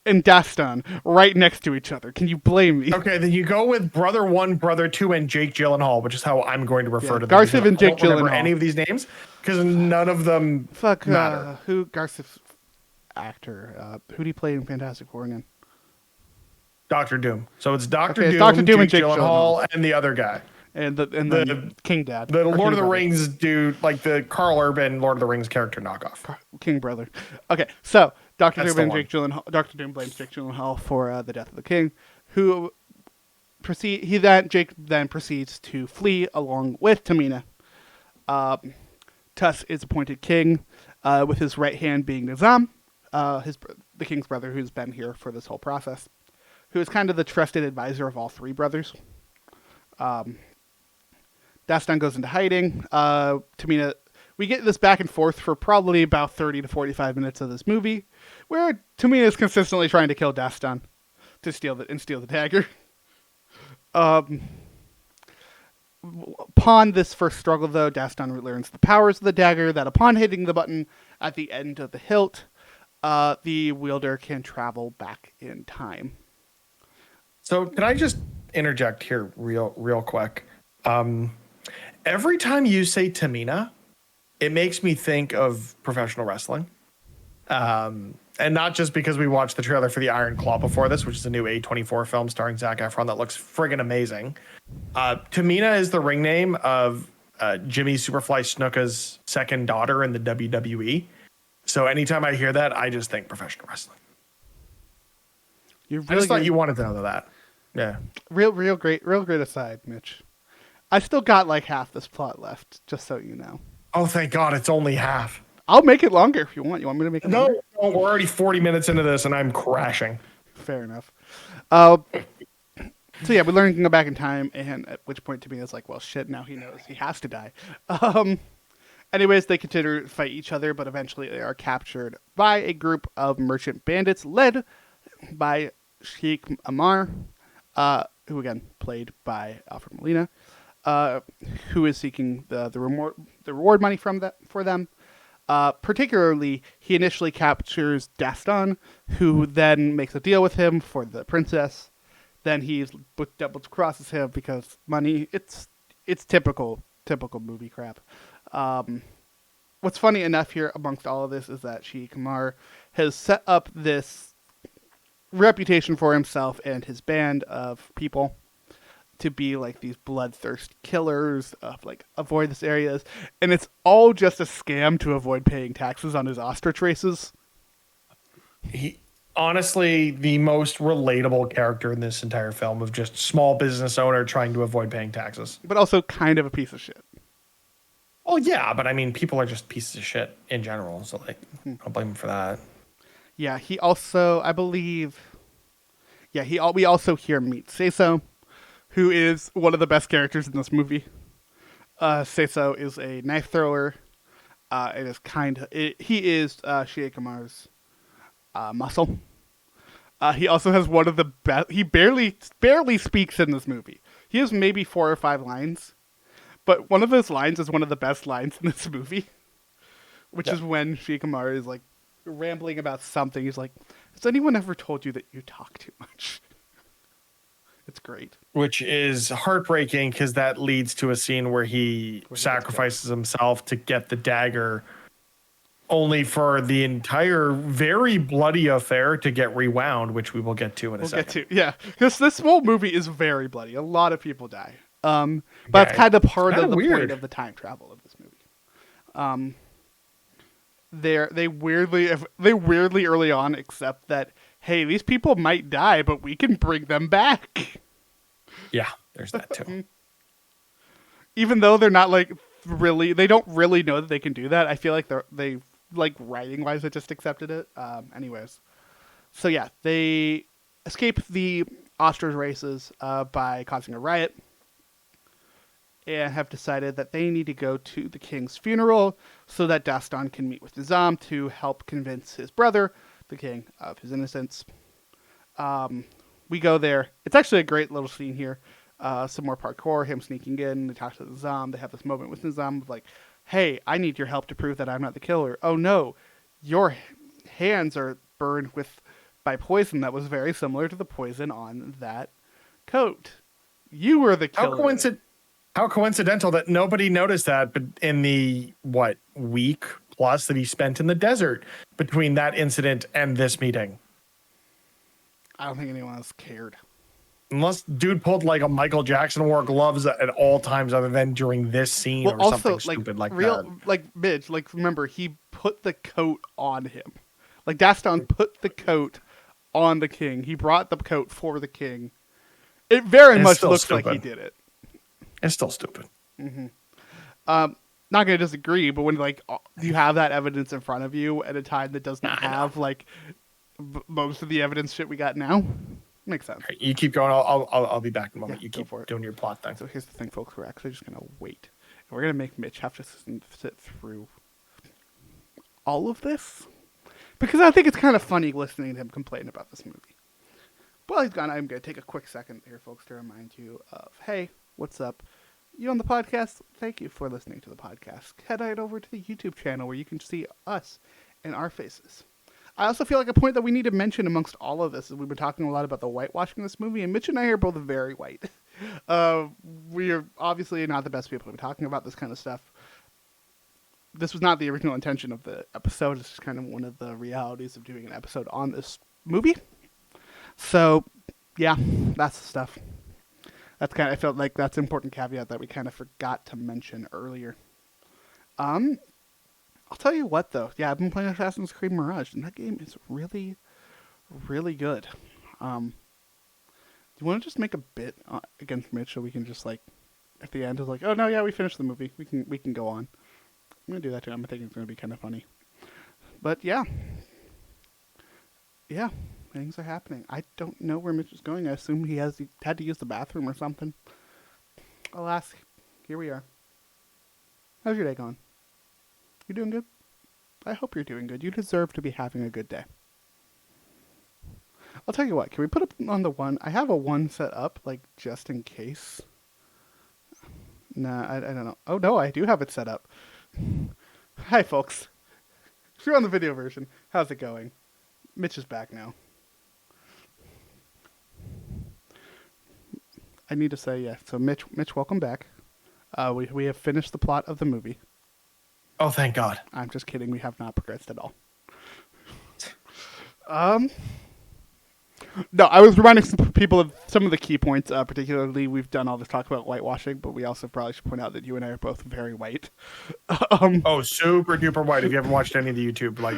and Dastan right next to each other. Can you blame me? Okay, then you go with Brother 1, Brother 2, and Jake Gyllenhaal, which is how I'm going to refer to them. Garciv and Jake Gyllenhaal. I don't remember any of these names because none of them matter. Who Garciv's actor? Who do he play in Fantastic Four again? Doctor Doom. So it's Doctor Doom, Dr. Doom, Jake and Jake Gyllenhaal, and the other guy. And the King Dad. The Lord of the Rings dude, like the Carl Urban Lord of the Rings character knockoff. King brother. Okay, so Doctor Doom and Jake Gyllenhaal. Doctor Doom blames Jake Gyllenhaal for the death of the king, Jake then proceeds to flee along with Tamina. Tuss is appointed king, with his right hand being Nizam, the king's brother, who's been here for this whole process, who is kind of the trusted advisor of all three brothers. Dastan goes into hiding. Tamina, we get this back and forth for probably about 30 to 45 minutes of this movie, where Tamina is consistently trying to kill Dastan to steal the dagger. Upon this first struggle, though, Dastan learns the powers of the dagger, that upon hitting the button at the end of the hilt, the wielder can travel back in time. So can I just interject here real quick? Every time you say Tamina, it makes me think of professional wrestling. And not just because we watched the trailer for the Iron Claw before this, which is a new A24 film starring Zac Efron that looks friggin' amazing. Tamina is the ring name of Jimmy Superfly Snuka's second daughter in the WWE. So anytime I hear that, I just think professional wrestling. I just thought you wanted to know that. Yeah. Real great aside, Mitch. I still got like half this plot left, just so you know. Oh, thank God, it's only half. I'll make it longer if you want. You want me to make it longer? No, we're already 40 minutes into this and I'm crashing. Fair enough. So yeah, we learn he can go back in time, and at which point to me it's like, well, shit, now he knows he has to die. Anyways, they continue to fight each other, but eventually they are captured by a group of merchant bandits led by Sheikh Amar, who again played by Alfred Molina, who is seeking the reward money for them. Particularly, he initially captures Dastan, who then makes a deal with him for the princess. Then he double crosses him because money. It's typical movie crap. What's funny enough here amongst all of this is that Sheikh Amar has set up this reputation for himself and his band of people to be like these bloodthirsty killers of like avoid this areas, and it's all just a scam to avoid paying taxes on his ostrich races. He honestly the most relatable character in this entire film of just small business owner trying to avoid paying taxes, but also kind of a piece of shit. Oh yeah, but I mean, people are just pieces of shit in general, so like, I'll blame him for that. Yeah, he also, I believe, we also hear meet Seiso, who is one of the best characters in this movie. Seiso is a knife thrower. He is Sheikh Amar's muscle. He also has one of the best. He barely speaks in this movie. He has maybe 4 or 5 lines, but one of those lines is one of the best lines in this movie, which is when Sheikh Amar is like rambling about something. He's like, "Has anyone ever told you that you talk too much?" It's great. Which is heartbreaking because that leads to a scene where he sacrifices himself to get the dagger, only for the entire very bloody affair to get rewound, which we will get to in a second. Yeah, because this whole movie is very bloody. A lot of people die. But that's kind of part of the point of the time travel of this movie. They weirdly early on accept that, hey, these people might die, but we can bring them back. Yeah, there's that too. Even though they're not like really, they don't really know that they can do that. I feel like they like writing wise, they just accepted it. Anyways, so yeah, they escape the ostrich races by causing a riot, and have decided that they need to go to the king's funeral so that Dastan can meet with Nizam to help convince his brother, the king, of his innocence. We go there. It's actually a great little scene here. Some more parkour, him sneaking in. They talk to Nizam. They have this moment with Nizam of like, hey, I need your help to prove that I'm not the killer. Oh no, your hands are burned by poison that was very similar to the poison on that coat. You were the killer. How coincidental that nobody noticed that, but in the week plus that he spent in the desert between that incident and this meeting. I don't think anyone else cared. Unless dude pulled like a Michael Jackson, wore gloves at all times other than during this scene or something stupid like that. Like Midge, like remember, he put the coat on him. Like Dastan put the coat on the king. He brought the coat for the king. It very much looks like he did it. It's still stupid. Mm-hmm. Not going to disagree, but when like you have that evidence in front of you at a time that does not have like most of the evidence shit we got now, makes sense. Right, you keep going. I'll be back in a moment. Yeah, you keep doing your plot thing. So here's the thing, folks. We're actually just going to wait. And we're going to make Mitch have to sit through all of this because I think it's kind of funny listening to him complain about this movie. While he's gone, I'm going to take a quick second here, folks, to remind you of, hey, what's up? You on the podcast? Thank you for listening to the podcast. Head right over to the YouTube channel where you can see us and our faces. I also feel like a point that we need to mention amongst all of this is we've been talking a lot about the whitewashing of this movie, and Mitch and I are both very white. We are obviously not the best people to be talking about this kind of stuff. This was not the original intention of the episode. It's just kind of one of the realities of doing an episode on this movie. So, yeah, that's the stuff. I felt like that's an important caveat that we kind of forgot to mention earlier. I'll tell you what, though. Yeah, I've been playing Assassin's Creed Mirage, and that game is really, really good. Do you want to just make a bit against Mitch so we can just, like, at the end, is like, oh, no, yeah, we finished the movie. We can go on. I'm going to do that too. I'm thinking it's going to be kind of funny. But yeah. Yeah. Things are happening. I don't know where Mitch is going. I assume he had to use the bathroom or something. Alas, here we are. How's your day going? You doing good? I hope you're doing good. You deserve to be having a good day. I'll tell you what. Can we put up on the one? I have a one set up, like, just in case. Nah, I don't know. Oh, no, I do have it set up. Hi, folks. If you're on the video version, how's it going? Mitch is back now. I need to say, yeah. So, Mitch, welcome back. We have finished the plot of the movie. Oh, thank God. I'm just kidding. We have not progressed at all. No, I was reminding some people of some of the key points. Particularly, we've done all this talk about whitewashing, but we also probably should point out that you and I are both very white. Oh, super duper white. If you haven't watched any of the YouTube, like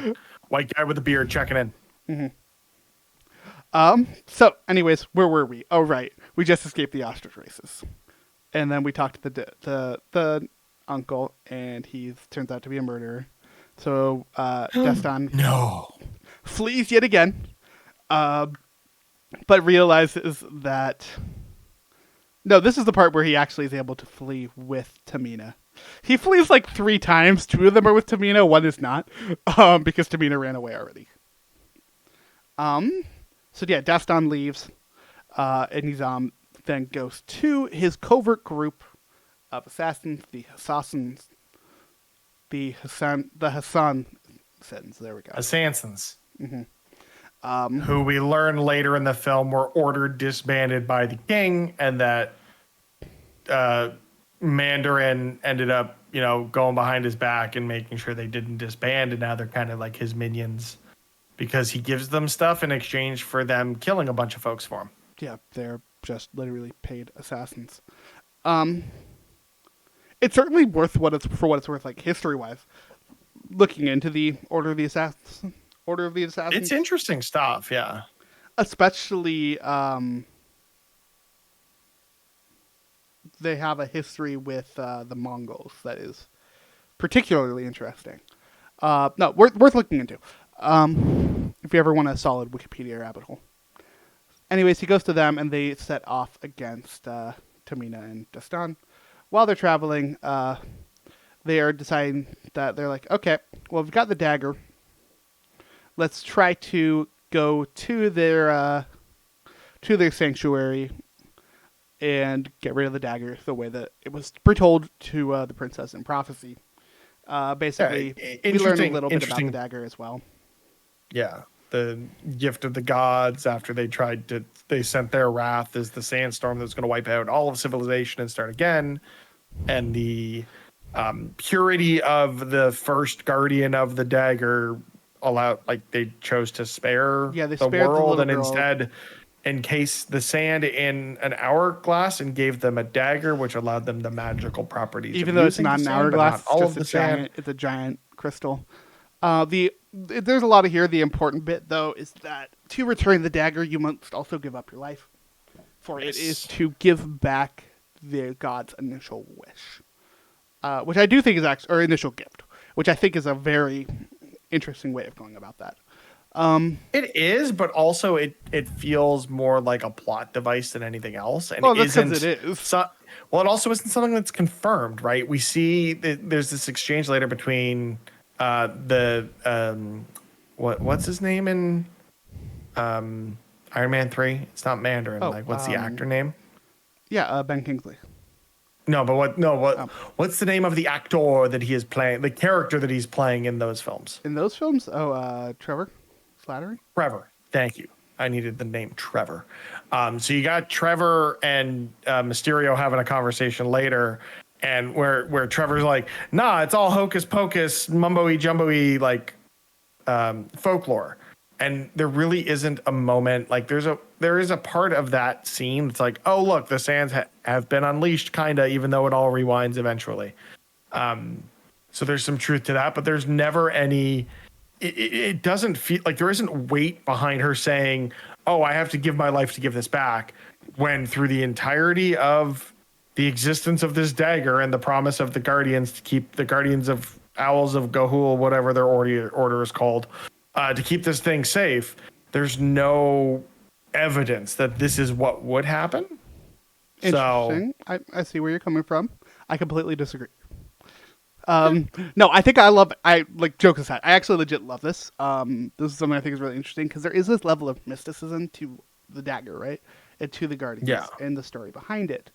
white guy with a beard checking in. Mm-hmm. So, anyways, where were we? Oh, right. We just escaped the ostrich races, and then we talked to the uncle, and he turns out to be a murderer. So, Destin flees yet again. But realizes that... No, this is the part where he actually is able to flee with Tamina. He flees like 3 times. 2 of them are with Tamina. 1 is not. Because Tamina ran away already. So yeah, Destin leaves. And he's then goes to his covert group of assassins. The Hassans. The Hassans. There we go. Assassins. Mm-hmm. Who we learn later in the film were ordered disbanded by the king, and that Mandarin ended up, going behind his back and making sure they didn't disband, and now they're kind of like his minions because he gives them stuff in exchange for them killing a bunch of folks for him. Yeah, they're just literally paid assassins. It's certainly worth what it's worth, like history-wise, looking into the Order of the Assassins. It's interesting stuff, yeah. Especially, they have a history with the Mongols that is particularly interesting. No, worth looking into. If you ever want a solid Wikipedia rabbit hole. Anyways, he goes to them, and they set off against Tamina and Destin. While they're traveling, they are deciding that they're like, okay, well, we've got the dagger. Let's try to go to their sanctuary and get rid of the dagger the way that it was foretold to the princess in prophecy. Basically, we learn a little bit about the dagger as well. Yeah, the gift of the gods after they sent their wrath as the sandstorm that's going to wipe out all of civilization and start again. And the purity of the first guardian of the dagger they chose to spare the world and instead encased the sand in an hourglass and gave them a dagger, which allowed them the magical properties. Even though it's not an hourglass, it's a giant crystal. There's a lot of here. The important bit, though, is that to return the dagger, you must also give up your life. For it is to give back the god's initial wish, which I do think is actually, or initial gift, which I think is a very interesting way of going about that. It is, but also it feels more like a plot device than anything else. And that's because it is. It also isn't something that's confirmed, right? We see there's this exchange later between what's his name in Iron Man 3? It's not Mandarin. What's the actor name? Yeah, Ben Kingsley. No, but what's the name of the actor that he is playing, the character that he's playing in those films? In those films? Trevor Slattery? Trevor. Thank you. I needed the name Trevor. So you got Trevor and Mysterio having a conversation later, and where Trevor's like, nah, it's all hocus pocus, mumbo-y, jumbo-y, like folklore. And there really isn't a moment, like there is a part of that scene that's like, oh, look, the sands have been unleashed, kind of, even though it all rewinds eventually. So there's some truth to that, but there's never any, it doesn't feel like there isn't weight behind her saying, oh, I have to give my life to give this back, when through the entirety of the existence of this dagger and the promise of the Guardians to keep the Guardians of Owls of Gahul, whatever their order is called, to keep this thing safe. There's no evidence that this is what would happen. Interesting. So, I see where you're coming from. I completely disagree. No, I like, jokes aside, I actually legit love this. This is something I think is really interesting because there is this level of mysticism to the dagger, right? And to the Guardians and the story behind it.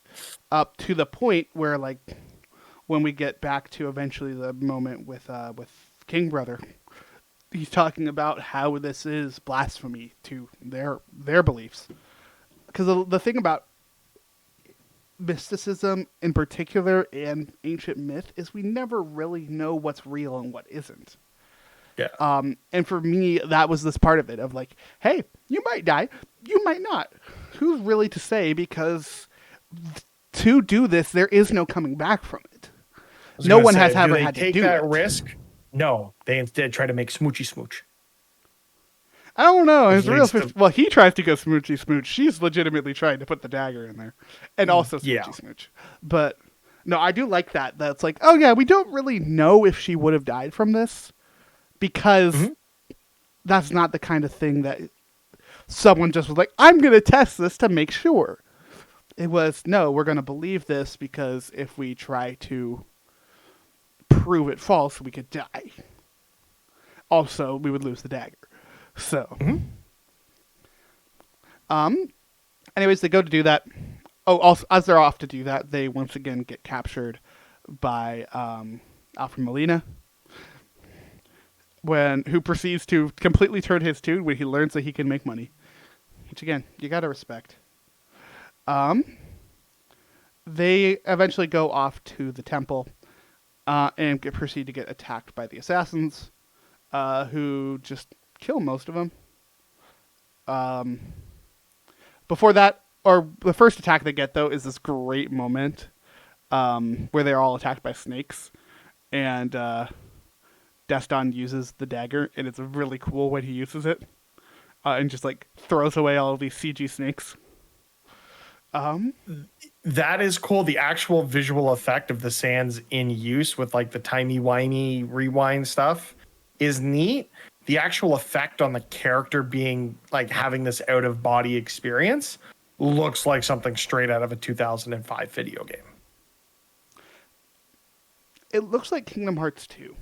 Up to the point where, like, when we get back to eventually the moment with King Brother, he's talking about how this is blasphemy to their beliefs. Because the thing about mysticism in particular and ancient myth is we never really know what's real and what isn't. Yeah. And for me, that was this part of it of like, hey, you might die, you might not. Who's really to say? Because to do this, there is no coming back from it. No one has ever had to do that risk. No, they instead try to make smoochy smooch. I don't know. Well, he tries to go smoochy smooch. She's legitimately trying to put the dagger in there, and also smoochy smooch. But no, I do like that. That's like, oh yeah, we don't really know if she would have died from this because that's not the kind of thing that someone just was like, I'm going to test this to make sure. It was, no, we're going to believe this because if we try to prove it false, we could die. Also, we would lose the dagger. So, anyways, they go to do that. Oh, also, as they're off to do that, they once again get captured by Alfred Molina, who proceeds to completely turn his tune when he learns that he can make money. Which, again, you gotta respect. They eventually go off to the temple and proceed to get attacked by the assassins, who just kill most of them. Before that, or the first attack they get, though, is this great moment where they're all attacked by snakes, and Deston uses the dagger, and it's really cool when he uses it, and just like throws away all of these CG snakes. That is cool. The actual visual effect of the sands in use with like the timey-wimey rewind stuff is neat. The actual effect on the character being like having this out of body experience looks like something straight out of a 2005 video game. It looks like Kingdom Hearts 2.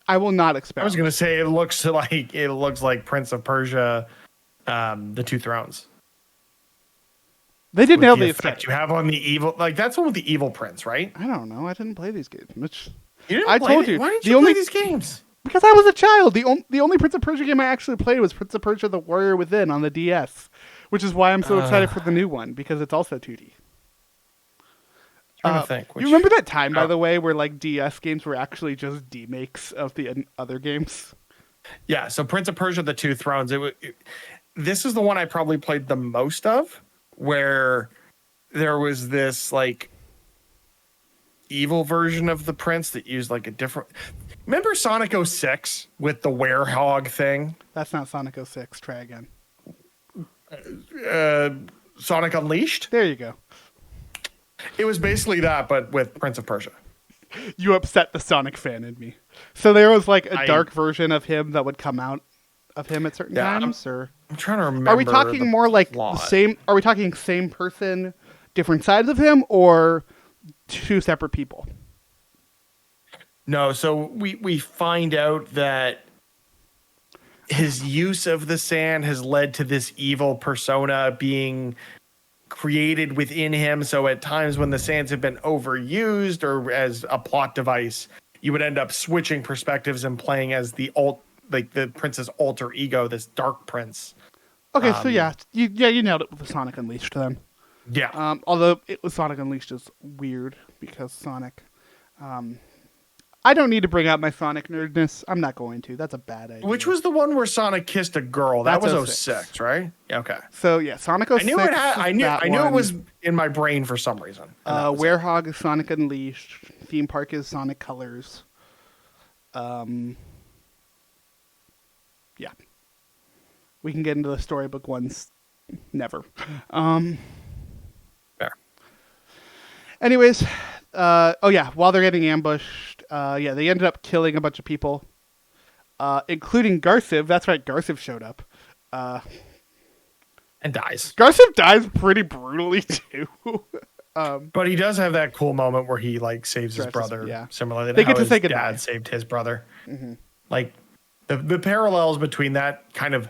I will not expect. I was going to say it looks like Prince of Persia, The Two Thrones. They did nail the effect you have on the evil, like that's one with the evil prince, right? I don't know. I didn't play these games. Mitch, you didn't I told you. Why didn't you play these games? Because I was a child. The only Prince of Persia game I actually played was Prince of Persia: The Warrior Within on the DS, which is why I'm so excited for the new one because it's also 2D. Trying to think. You remember that time, by the way, where like DS games were actually just demakes of the other games? Yeah. So Prince of Persia: The Two Thrones. This is the one I probably played the most of, where there was this like evil version of the prince that used like a different. Remember Sonic 06 with the werehog thing? That's not Sonic 06. Try again. Sonic Unleashed? There you go. It was basically that, but with Prince of Persia. You upset the Sonic fan in me. So there was like a dark version of him that would come out of him at certain times, or I'm trying to remember. Are we talking more like the same? Are we talking same person, different sides of him, or two separate people? No, so we find out that his use of the sand has led to this evil persona being created within him. So at times when the sands have been overused or as a plot device, you would end up switching perspectives and playing as the prince's alter ego, this dark prince. Okay, so you nailed it with the Sonic Unleashed then. Yeah. Although it was Sonic Unleashed is weird because Sonic. I don't need to bring out my Sonic nerdness. I'm not going to. That's a bad idea. Which was the one where Sonic kissed a girl? That was 06, right? Okay. So yeah, Sonic 06. I knew it was in my brain for some reason. Werehog is Sonic Unleashed. Theme Park is Sonic Colors. Yeah. We can get into the storybook ones. Never. Fair. Anyways, While they're getting ambushed, they ended up killing a bunch of people, including Garciv. That's right, Garciv showed up. And dies. Garciv dies pretty brutally too. But he does have that cool moment where he like saves his brother. Yeah. Similarly They to get how to say his goodbye. dad saved his brother. Like the parallels between that kind of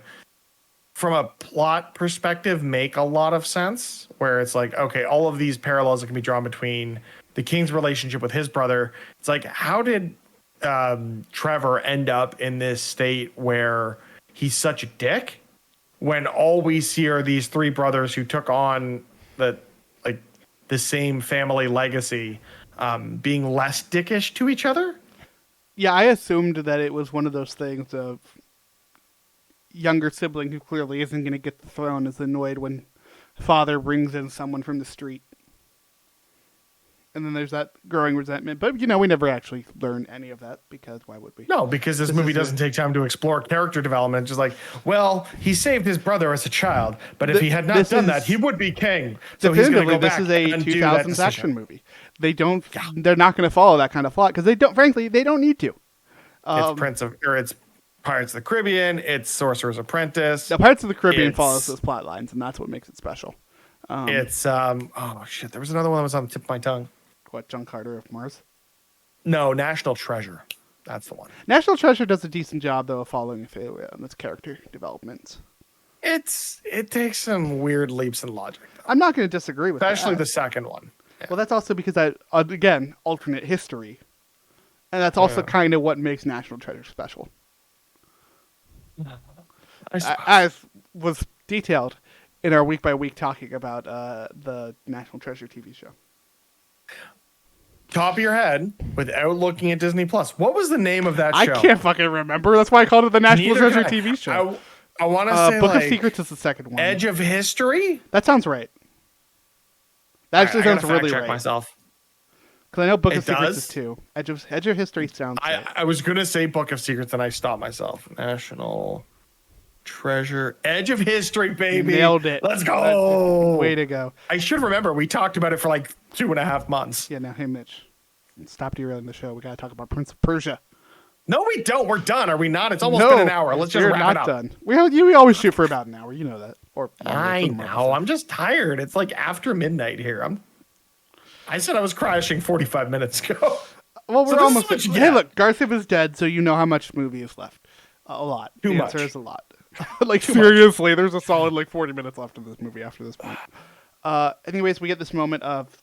from a plot perspective make a lot of sense, where it's like, okay, all of these parallels that can be drawn between the king's relationship with his brother. It's like, how did Trevor end up in this state where he's such a dick when all we see are these three brothers who took on the same family legacy, being less dickish to each other? Yeah, I assumed that it was one of those things of younger sibling who clearly isn't going to get the throne is annoyed when father brings in someone from the street. And then there's that growing resentment. But, we never actually learn any of that, because why would we? No, because this movie doesn't take time to explore character development. Just like, well, he saved his brother as a child, but if he had not done that, he would be king. So he's going to go back. This is a 2000s action movie. They're not going to follow that kind of plot, because they don't need to. It's Pirates of the Caribbean. It's Sorcerer's Apprentice. The Pirates of the Caribbean follows those plot lines, and that's what makes it special. There was another one that was on the tip of my tongue. What, John Carter of Mars? No, National Treasure. That's the one. National Treasure does a decent job, though, of following Ophelia and its character developments. It takes some weird leaps in logic, though. I'm not going to disagree with that. Especially the second one. Yeah. Well, that's also because that, again, alternate history. And that's also kind of what makes National Treasure special. As was detailed in our week-by-week talking about the National Treasure TV show. Top of your head, without looking at Disney Plus, what was the name of that show? I can't fucking remember. That's why I called it the National Treasure TV show. I want to say Book of Secrets is the second one. Edge of History? That sounds right. That actually sounds really check right. Myself. Because I know Book of Secrets is two. Edge of History sounds right. I was going to say Book of Secrets, and I stopped myself. National Treasure. Edge of History, baby. Nailed it. Let's go. Way to go. I should remember. We talked about it for like 2.5 months. Yeah, now, hey, Mitch. Stop derailing the show. We got to talk about Prince of Persia. No, we don't. We're done. Are we not? It's almost been an hour. Let's just wrap it up. Done. We always shoot for about an hour. You know that. I know. I'm just tired. It's like after midnight here. I said I was crashing 45 minutes ago. Well, we're almost. Hey, look, Garciv is dead, so you know how much movie is left. A lot. Too much. The answer is a lot. Like, seriously, there's a solid 40 minutes left of this movie after this point. Anyways, we get this moment of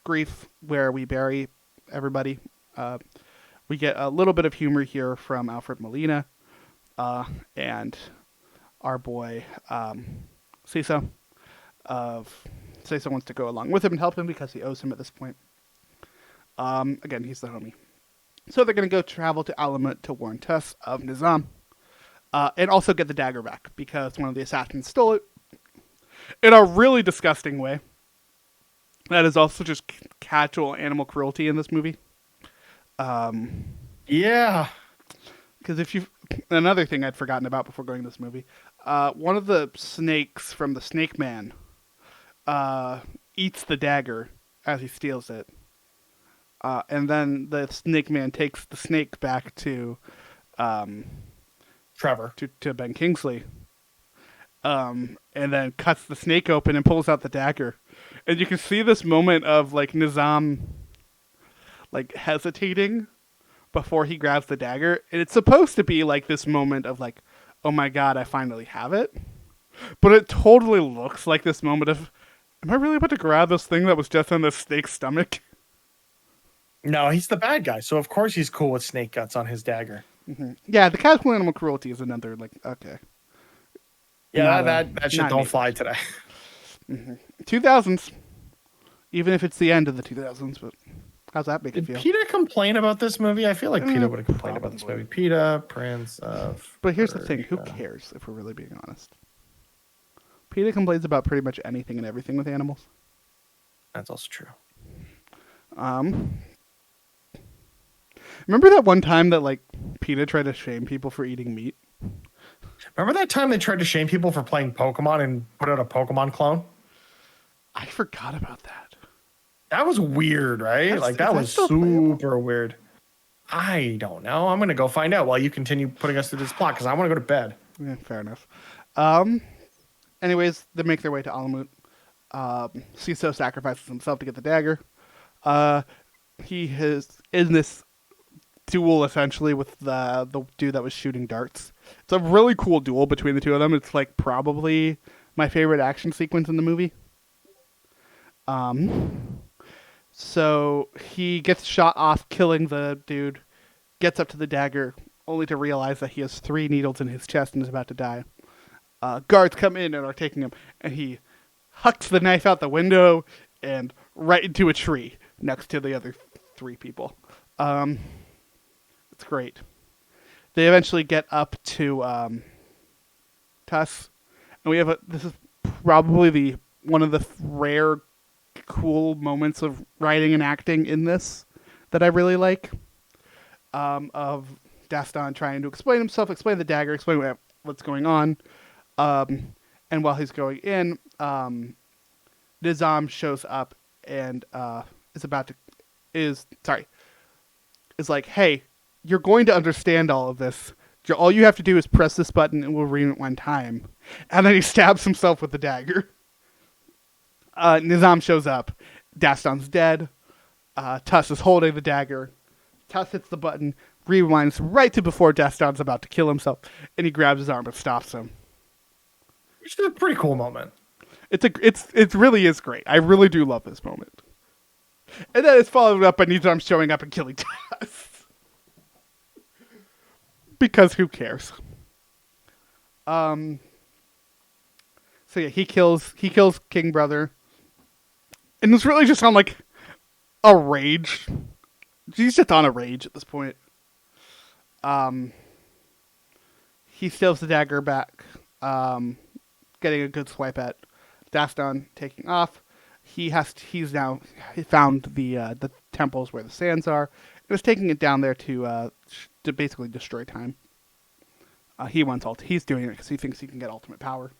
grief where we bury everybody. We get a little bit of humor here from Alfred Molina and our boy Cecil. Cecil wants to go along with him and help him because he owes him at this point. Again, he's the homie. So they're going to go travel to Alamut to warn Tess of Nizam. And also get the dagger back because one of the assassins stole it in a really disgusting way. That is also just casual animal cruelty in this movie. Yeah. Because another thing I'd forgotten about before going to this movie, one of the snakes from the Snake Man eats the dagger as he steals it. And then the Snake Man takes the snake back to Trevor. To Ben Kingsley. And then cuts the snake open and pulls out the dagger. And you can see this moment of Nizam hesitating before he grabs the dagger. And it's supposed to be this moment of oh my god, I finally have it. But it totally looks like this moment of, am I really about to grab this thing that was just on this snake's stomach? No, he's the bad guy, so of course he's cool with snake guts on his dagger. Mm-hmm. Yeah, the casual animal cruelty is another okay. Yeah, that shit don't fly today. Mm-hmm. 2000s, even if it's the end of the 2000s. But how's that make you feel? Did PETA complain about this movie? I feel like PETA would have complained about this movie. PETA, Prince of. But here's the thing: who cares? If we're really being honest, PETA complains about pretty much anything and everything with animals. That's also true. Remember that one time that PETA tried to shame people for eating meat? Remember that time they tried to shame people for playing Pokemon and put out a Pokemon clone? I forgot about that. That was weird, right? Like that was super weird. I don't know. I'm gonna go find out while you continue putting us through this plot because I want to go to bed. Yeah, fair enough. Anyways, they make their way to Alamut. Ciso sacrifices himself to get the dagger. He is in this duel essentially with the dude that was shooting darts. It's a really cool duel between the two of them. It's like probably my favorite action sequence in the movie. So he gets shot off, killing the dude, gets up to the dagger, only to realize that he has 3 needles in his chest and is about to die. Guards come in and are taking him, and he hucks the knife out the window and right into a tree next to the other 3 people. It's great. They eventually get up to Tuss, and we have this is probably one of the rare cool moments of writing and acting in this that I really like. Of Dastan trying to explain himself, explain the dagger, explain what's going on. And while he's going in, Nizam shows up and is like, hey, you're going to understand all of this. All you have to do is press this button and we'll read it one time. And then he stabs himself with the dagger. Nizam shows up. Dastan's dead. Tuss is holding the dagger. Tuss hits the button, rewinds right to before Dastan's about to kill himself, and he grabs his arm and stops him. Which is a pretty cool moment. It really is great. I really do love this moment. And then it's followed up by Nizam showing up and killing Tuss. Because who cares? So yeah, he kills King Brother. And it's really just on like a rage. He's just on a rage at this point. He steals the dagger back, getting a good swipe at Dastan, taking off. He's now found the temples where the sands are. He was taking it down there to basically destroy time. He's doing it because he thinks he can get ultimate power.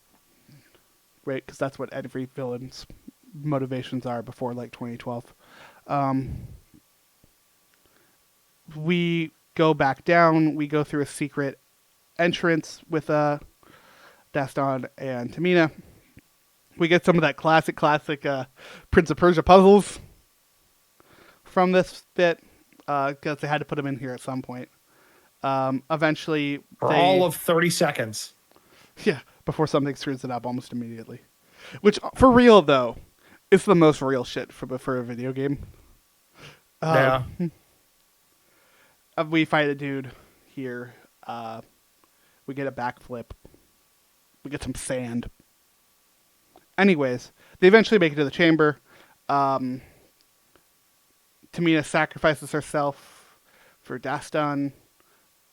Right, because that's what every villain's motivations are before like 2012. We go back down. We go through a secret entrance with Dastan and Tamina. We get some of that classic Prince of Persia puzzles from this bit because they had to put them in here at some point. Eventually, for all of 30 seconds. Yeah, before something screws it up almost immediately. Which, for real though, is the most real shit for a video game. Yeah. We fight a dude here. We get a backflip. We get some sand. Anyways, they eventually make it to the chamber. Tamina sacrifices herself for Dastan.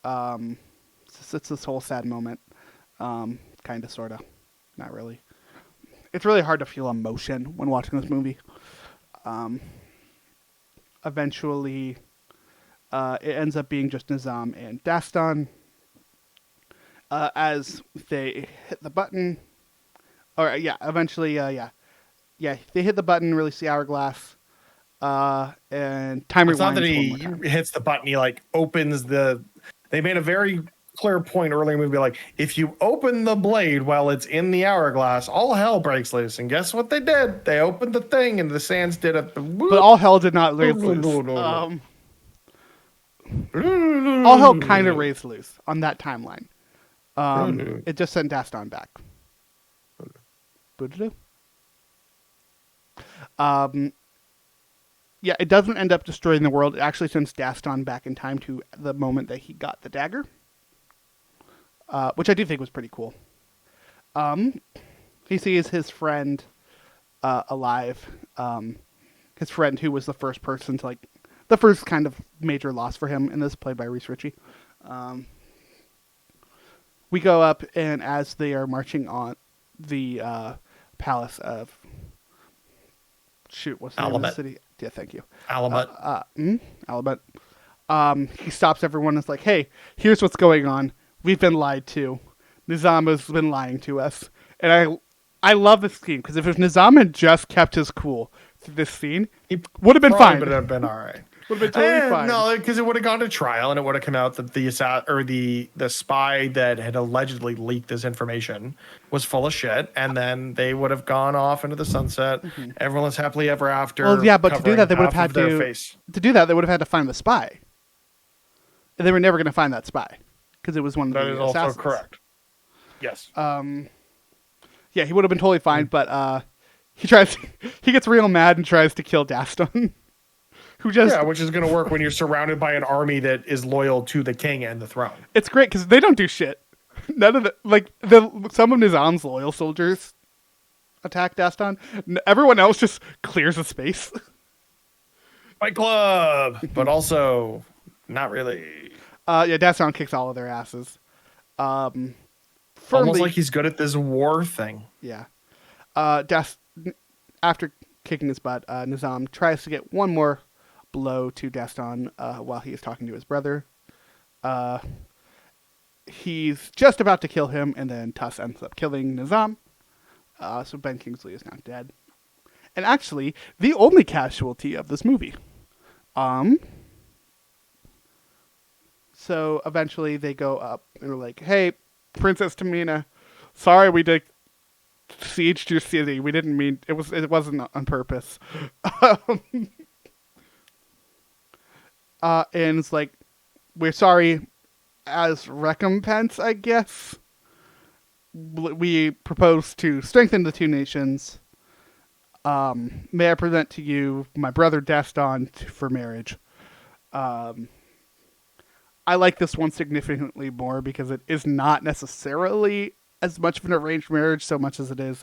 It's this whole sad moment. Kind of, sort of. Not really. It's really hard to feel emotion when watching this movie. Eventually, it ends up being just Nizam and Dastan. As they hit the button. Eventually, they hit the button, release the hourglass, and time rewinds. It's not that he hits the button, he like opens they made a very clear point earlier in the movie, like, if you open the blade while it's in the hourglass, all hell breaks loose. And guess what they did? They opened the thing and the sands did it. But all hell did not raise loose. All hell kind of raised loose on that timeline. It just sent Dastan back. Yeah, it doesn't end up destroying the world. It actually sends Dastan back in time to the moment that he got the dagger. Which I do think was pretty cool. He sees his friend alive. His friend who was the first person to, like, the first kind of major loss for him in this, played by Reese Ritchie. We go up, and as they are marching on the palace of... Shoot, what's the name of the city? Yeah, thank you. Alamut. Alamut. He stops everyone and is like, hey, here's what's going on. We've been lied to. Nizam has been lying to us. And I love this scene because if Nizam had just kept his cool through this scene, He would have been fine. Would have been all right. Would have been totally fine. No, because it would have gone to trial, and it would have come out that the spy that had allegedly leaked this information was full of shit, and then they would have gone off into the sunset. Mm-hmm. Everyone was happily ever after. Well, yeah, but to do that, they would have had to find the spy. And they were never going to find that spy because it was one of the assassins. That is also correct. Yes. Yeah, he would have been totally fine, but he gets real mad and tries to kill Daston. Which is going to work when you're surrounded by an army that is loyal to the king and the throne. It's great because they don't do shit. None of some of Nizam's loyal soldiers attack Daston. Everyone else just clears the space. Fight club, but also not really. Daston kicks all of their asses. Almost like he's good at this war thing. Yeah. After kicking his butt, Nizam tries to get one more blow to Daston while he is talking to his brother. He's just about to kill him, and then Tuss ends up killing Nizam. So Ben Kingsley is now dead. And actually, the only casualty of this movie. So eventually they go up and are like, "Hey, Princess Tamina, sorry we did siege your city. We didn't mean it wasn't on purpose." And it's like, "We're sorry as recompense, I guess. We propose to strengthen the two nations. May I present to you my brother Daston for marriage." I like this one significantly more because it is not necessarily as much of an arranged marriage so much as it is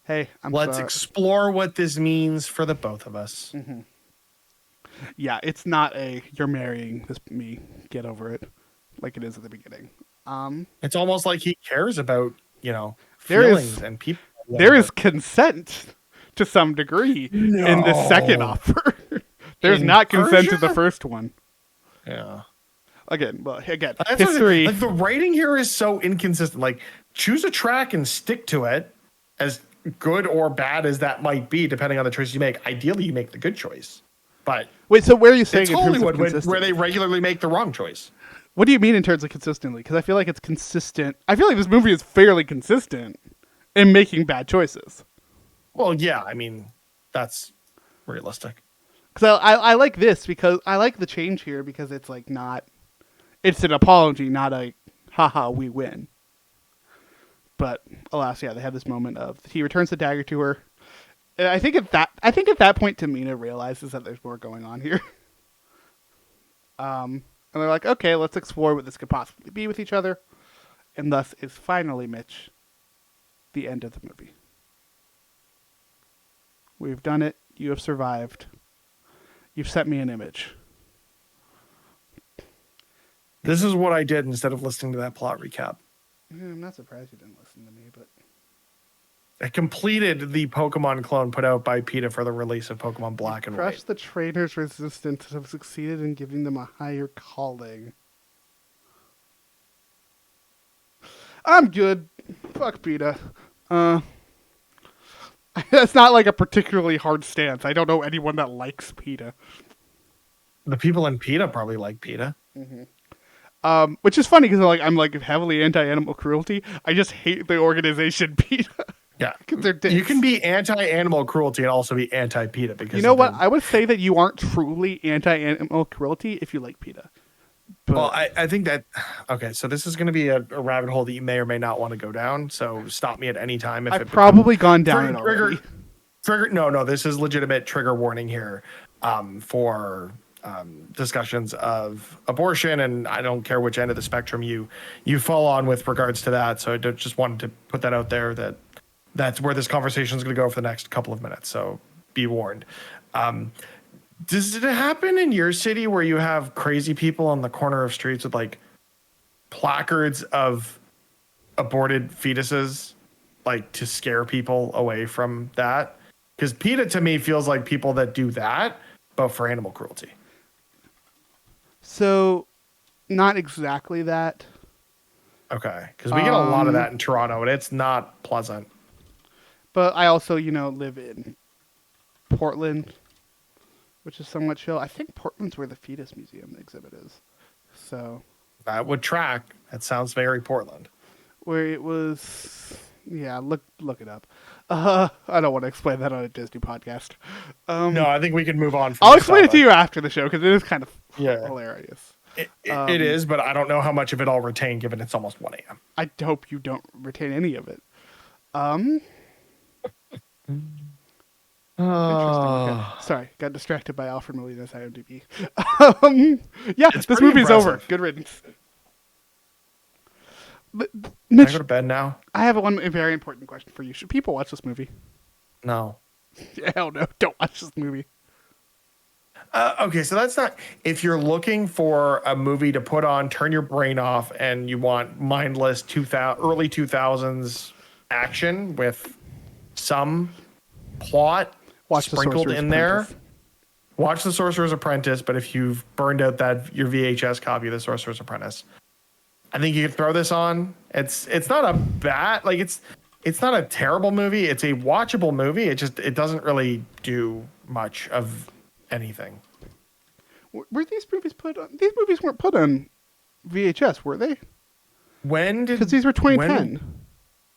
hey, let's explore what this means for the both of us. Mm-hmm. Yeah, it's not you're marrying me, get over it, like it is at the beginning. It's almost like he cares about, feelings and people. There is consent to some degree in the second offer. There's not consent to the first one. Yeah. Again, That's history. Like the writing here is so inconsistent. Like, choose a track and stick to it, as good or bad as that might be, depending on the choice you make. Ideally, you make the good choice. But wait, so where are you saying it's in terms Hollywood of where they regularly make the wrong choice? What do you mean in terms of consistently? Because I feel like it's consistent. I feel like this movie is fairly consistent in making bad choices. Well, yeah, I mean, that's realistic. Because I like this because I like the change here because it's like not, it's an apology, not a haha we win. But alas, yeah, they have this moment of he returns the dagger to her. And I think at that point Tamina realizes that there's more going on here. And they're like, okay, let's explore what this could possibly be with each other. And thus is finally, Mitch, the end of the movie. We've done it. You have survived. You've sent me an image. This is what I did instead of listening to that plot recap. I'm not surprised you didn't listen to me, but I completed the Pokemon clone put out by PETA for the release of Pokemon Black and White. Crush the traitors' resistance have succeeded in giving them a higher calling. I'm good. Fuck PETA. That's not like a particularly hard stance. I don't know anyone that likes PETA. The people in PETA probably like PETA. Mm-hmm. Which is funny because I'm heavily anti-animal cruelty. I just hate the organization PETA. Yeah, because they're dicks. You can be anti-animal cruelty and also be anti-PETA because you know what? I would say that you aren't truly anti-animal cruelty if you like PETA. But... Well, I think that okay. So this is going to be a rabbit hole that you may or may not want to go down. So stop me at any time. If I've probably gone down it already. Trigger. No. This is legitimate trigger warning here. For discussions of abortion, and I don't care which end of the spectrum you fall on with regards to that. So I just wanted to put that out there that that's where this conversation is going to go for the next couple of minutes. So be warned. Does it happen in your city where you have crazy people on the corner of streets with like placards of aborted fetuses, like to scare people away from that? Because PETA to me feels like people that do that, but for animal cruelty. So, not exactly that. Okay, because we get a lot of that in Toronto, and it's not pleasant. But I also, live in Portland, which is somewhat chill. I think Portland's where the Fetus Museum exhibit is. So That would track. That sounds very Portland. where it was, yeah, look it up. I don't want to explain that on a Disney podcast. No, I think we can move on from I'll this explain it to topic. you after the show because it is kind of Yeah. hilarious. It is, but I don't know how much of it I'll retain given it's almost 1 a.m. I hope you don't retain any of it. Interesting. Okay. Sorry, got distracted by Alfred Molina's IMDb. Yeah, It's this pretty movie's over. impressive. Good riddance. But, Can I Mitch, go to bed now? I have one very important question for you. Should people watch this movie? No. Hell no, don't watch this movie. Okay, so that's not. If you're looking for a movie to put on, turn your brain off, and you want mindless early 2000s action with some plot Watch The sprinkled Sorcerer's in there, Apprentice. watch The Sorcerer's Apprentice. But if you've burned out your VHS copy of The Sorcerer's Apprentice, I think you could throw this on. It's not a bad it's not a terrible movie. It's a watchable movie. It doesn't really do much of anything. Were these movies put on? These movies weren't put on VHS, were they? When did Because these were 2010.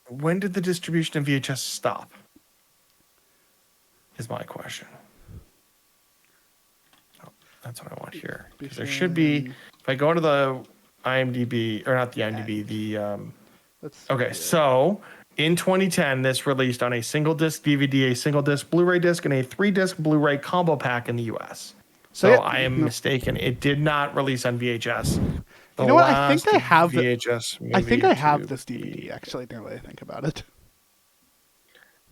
when did the distribution of VHS stop? Is my question. Oh, that's what I want here. 'Cause there should be. If I go into the IMDb or not the IMDb, okay, so in 2010, this released on a single disc DVD, a single disc Blu-ray disc, and a 3-disc Blu-ray combo pack in the US. So yeah, I am mistaken. It did not release on VHS. You know what? I think I have VHS. I think I have movie this DVD actually. Now that I think about it.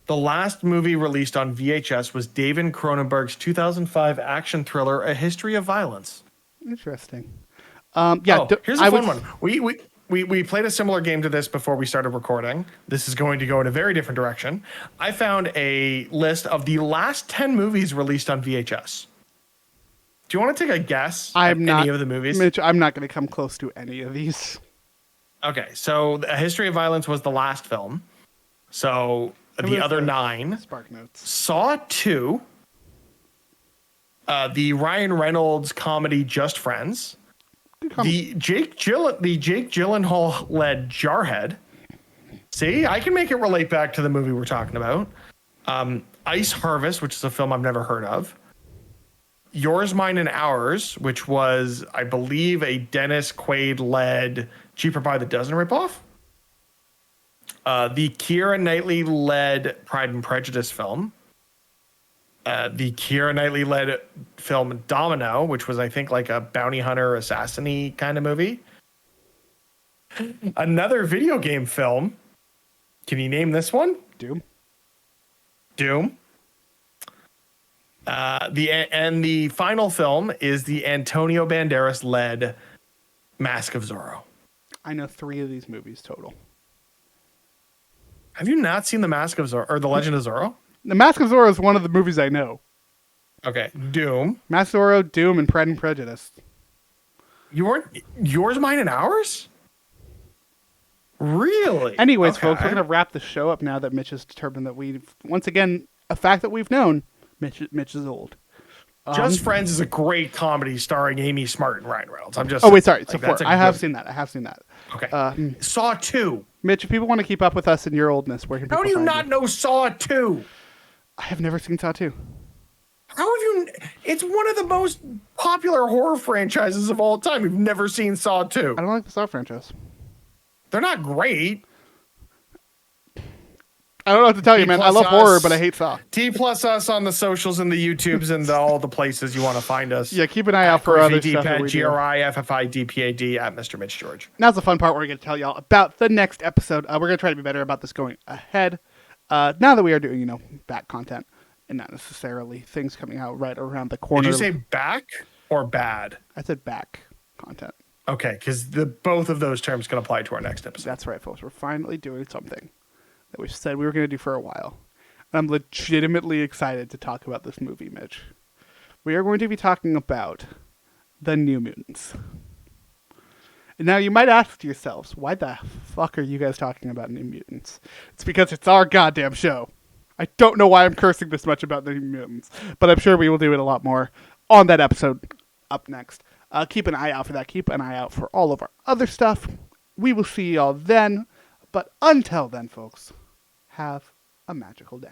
The last movie released on VHS was David Cronenberg's 2005 action thriller, A History of Violence. Interesting. Yeah. Here's a fun one. We played a similar game to this before we started recording. This is going to go in a very different direction. I found a list of the last 10 movies released on VHS. Do you want to take a guess at any of the movies? Mitch, I'm not going to come close to any of these. Okay, so A History of Violence was the last film. So the other 9. Spark Notes. Saw 2. The Ryan Reynolds comedy Just Friends. The Jake Gyllenhaal led Jarhead. See, I can make it relate back to the movie we're talking about. Ice Harvest, which is a film I've never heard of. Yours, Mine, and Ours, which was, I believe, a Dennis Quaid led Cheaper by the Dozen ripoff. The Keira Knightley led Pride and Prejudice film. The Keira Knightley led film Domino, which was, I think, like a bounty hunter assassin-y kind of movie. Another video game film. Can you name this one? Doom. The final film is the Antonio Banderas led Mask of Zorro. I know 3 of these movies total. Have you not seen the Mask of Zorro or the Legend of Zorro? The Mask of Zorro is one of the movies I know. Okay, Doom. Mask of Zorro, Doom, and Pride and Prejudice. You weren't Yours, Mine, and Ours? Really? Anyways, Okay. folks, we're going to wrap the show up now that Mitch has determined that once again, a fact that we've known, Mitch is old. Just Friends is a great comedy starring Amy Smart and Ryan Reynolds. I'm just. Oh, wait, sorry. It's like, a 4. I have seen that. Okay. Saw 2. Mitch, if people want to keep up with us in your oldness, where can people How do you find not know Saw 2? I have never seen Saw 2. How have you? It's one of the most popular horror franchises of all time. You've never seen Saw 2. I don't like the Saw franchise. They're not great. I don't know what to tell you, man. I love horror, but I hate Saw. T plus us on the socials and the YouTubes and all the places you want to find us. Yeah, keep an eye out for other stuff that we do. GRIFFIDPAD at Mr. Mitch George. Now's the fun part where we're going to tell y'all about the next episode. We're going to try to be better about this going ahead. Now that we are doing, back content and not necessarily things coming out right around the corner. Did you say back or bad? I said back content. Okay, because both of those terms can apply to our next episode. That's right, folks. We're finally doing something that we said we were going to do for a while. And I'm legitimately excited to talk about this movie, Mitch. We are going to be talking about The New Mutants. And now you might ask yourselves, why the fuck are you guys talking about New Mutants? It's because it's our goddamn show. I don't know why I'm cursing this much about New Mutants, but I'm sure we will do it a lot more on that episode up next. Keep an eye out for that. Keep an eye out for all of our other stuff. We will see y'all then. But until then, folks, have a magical day.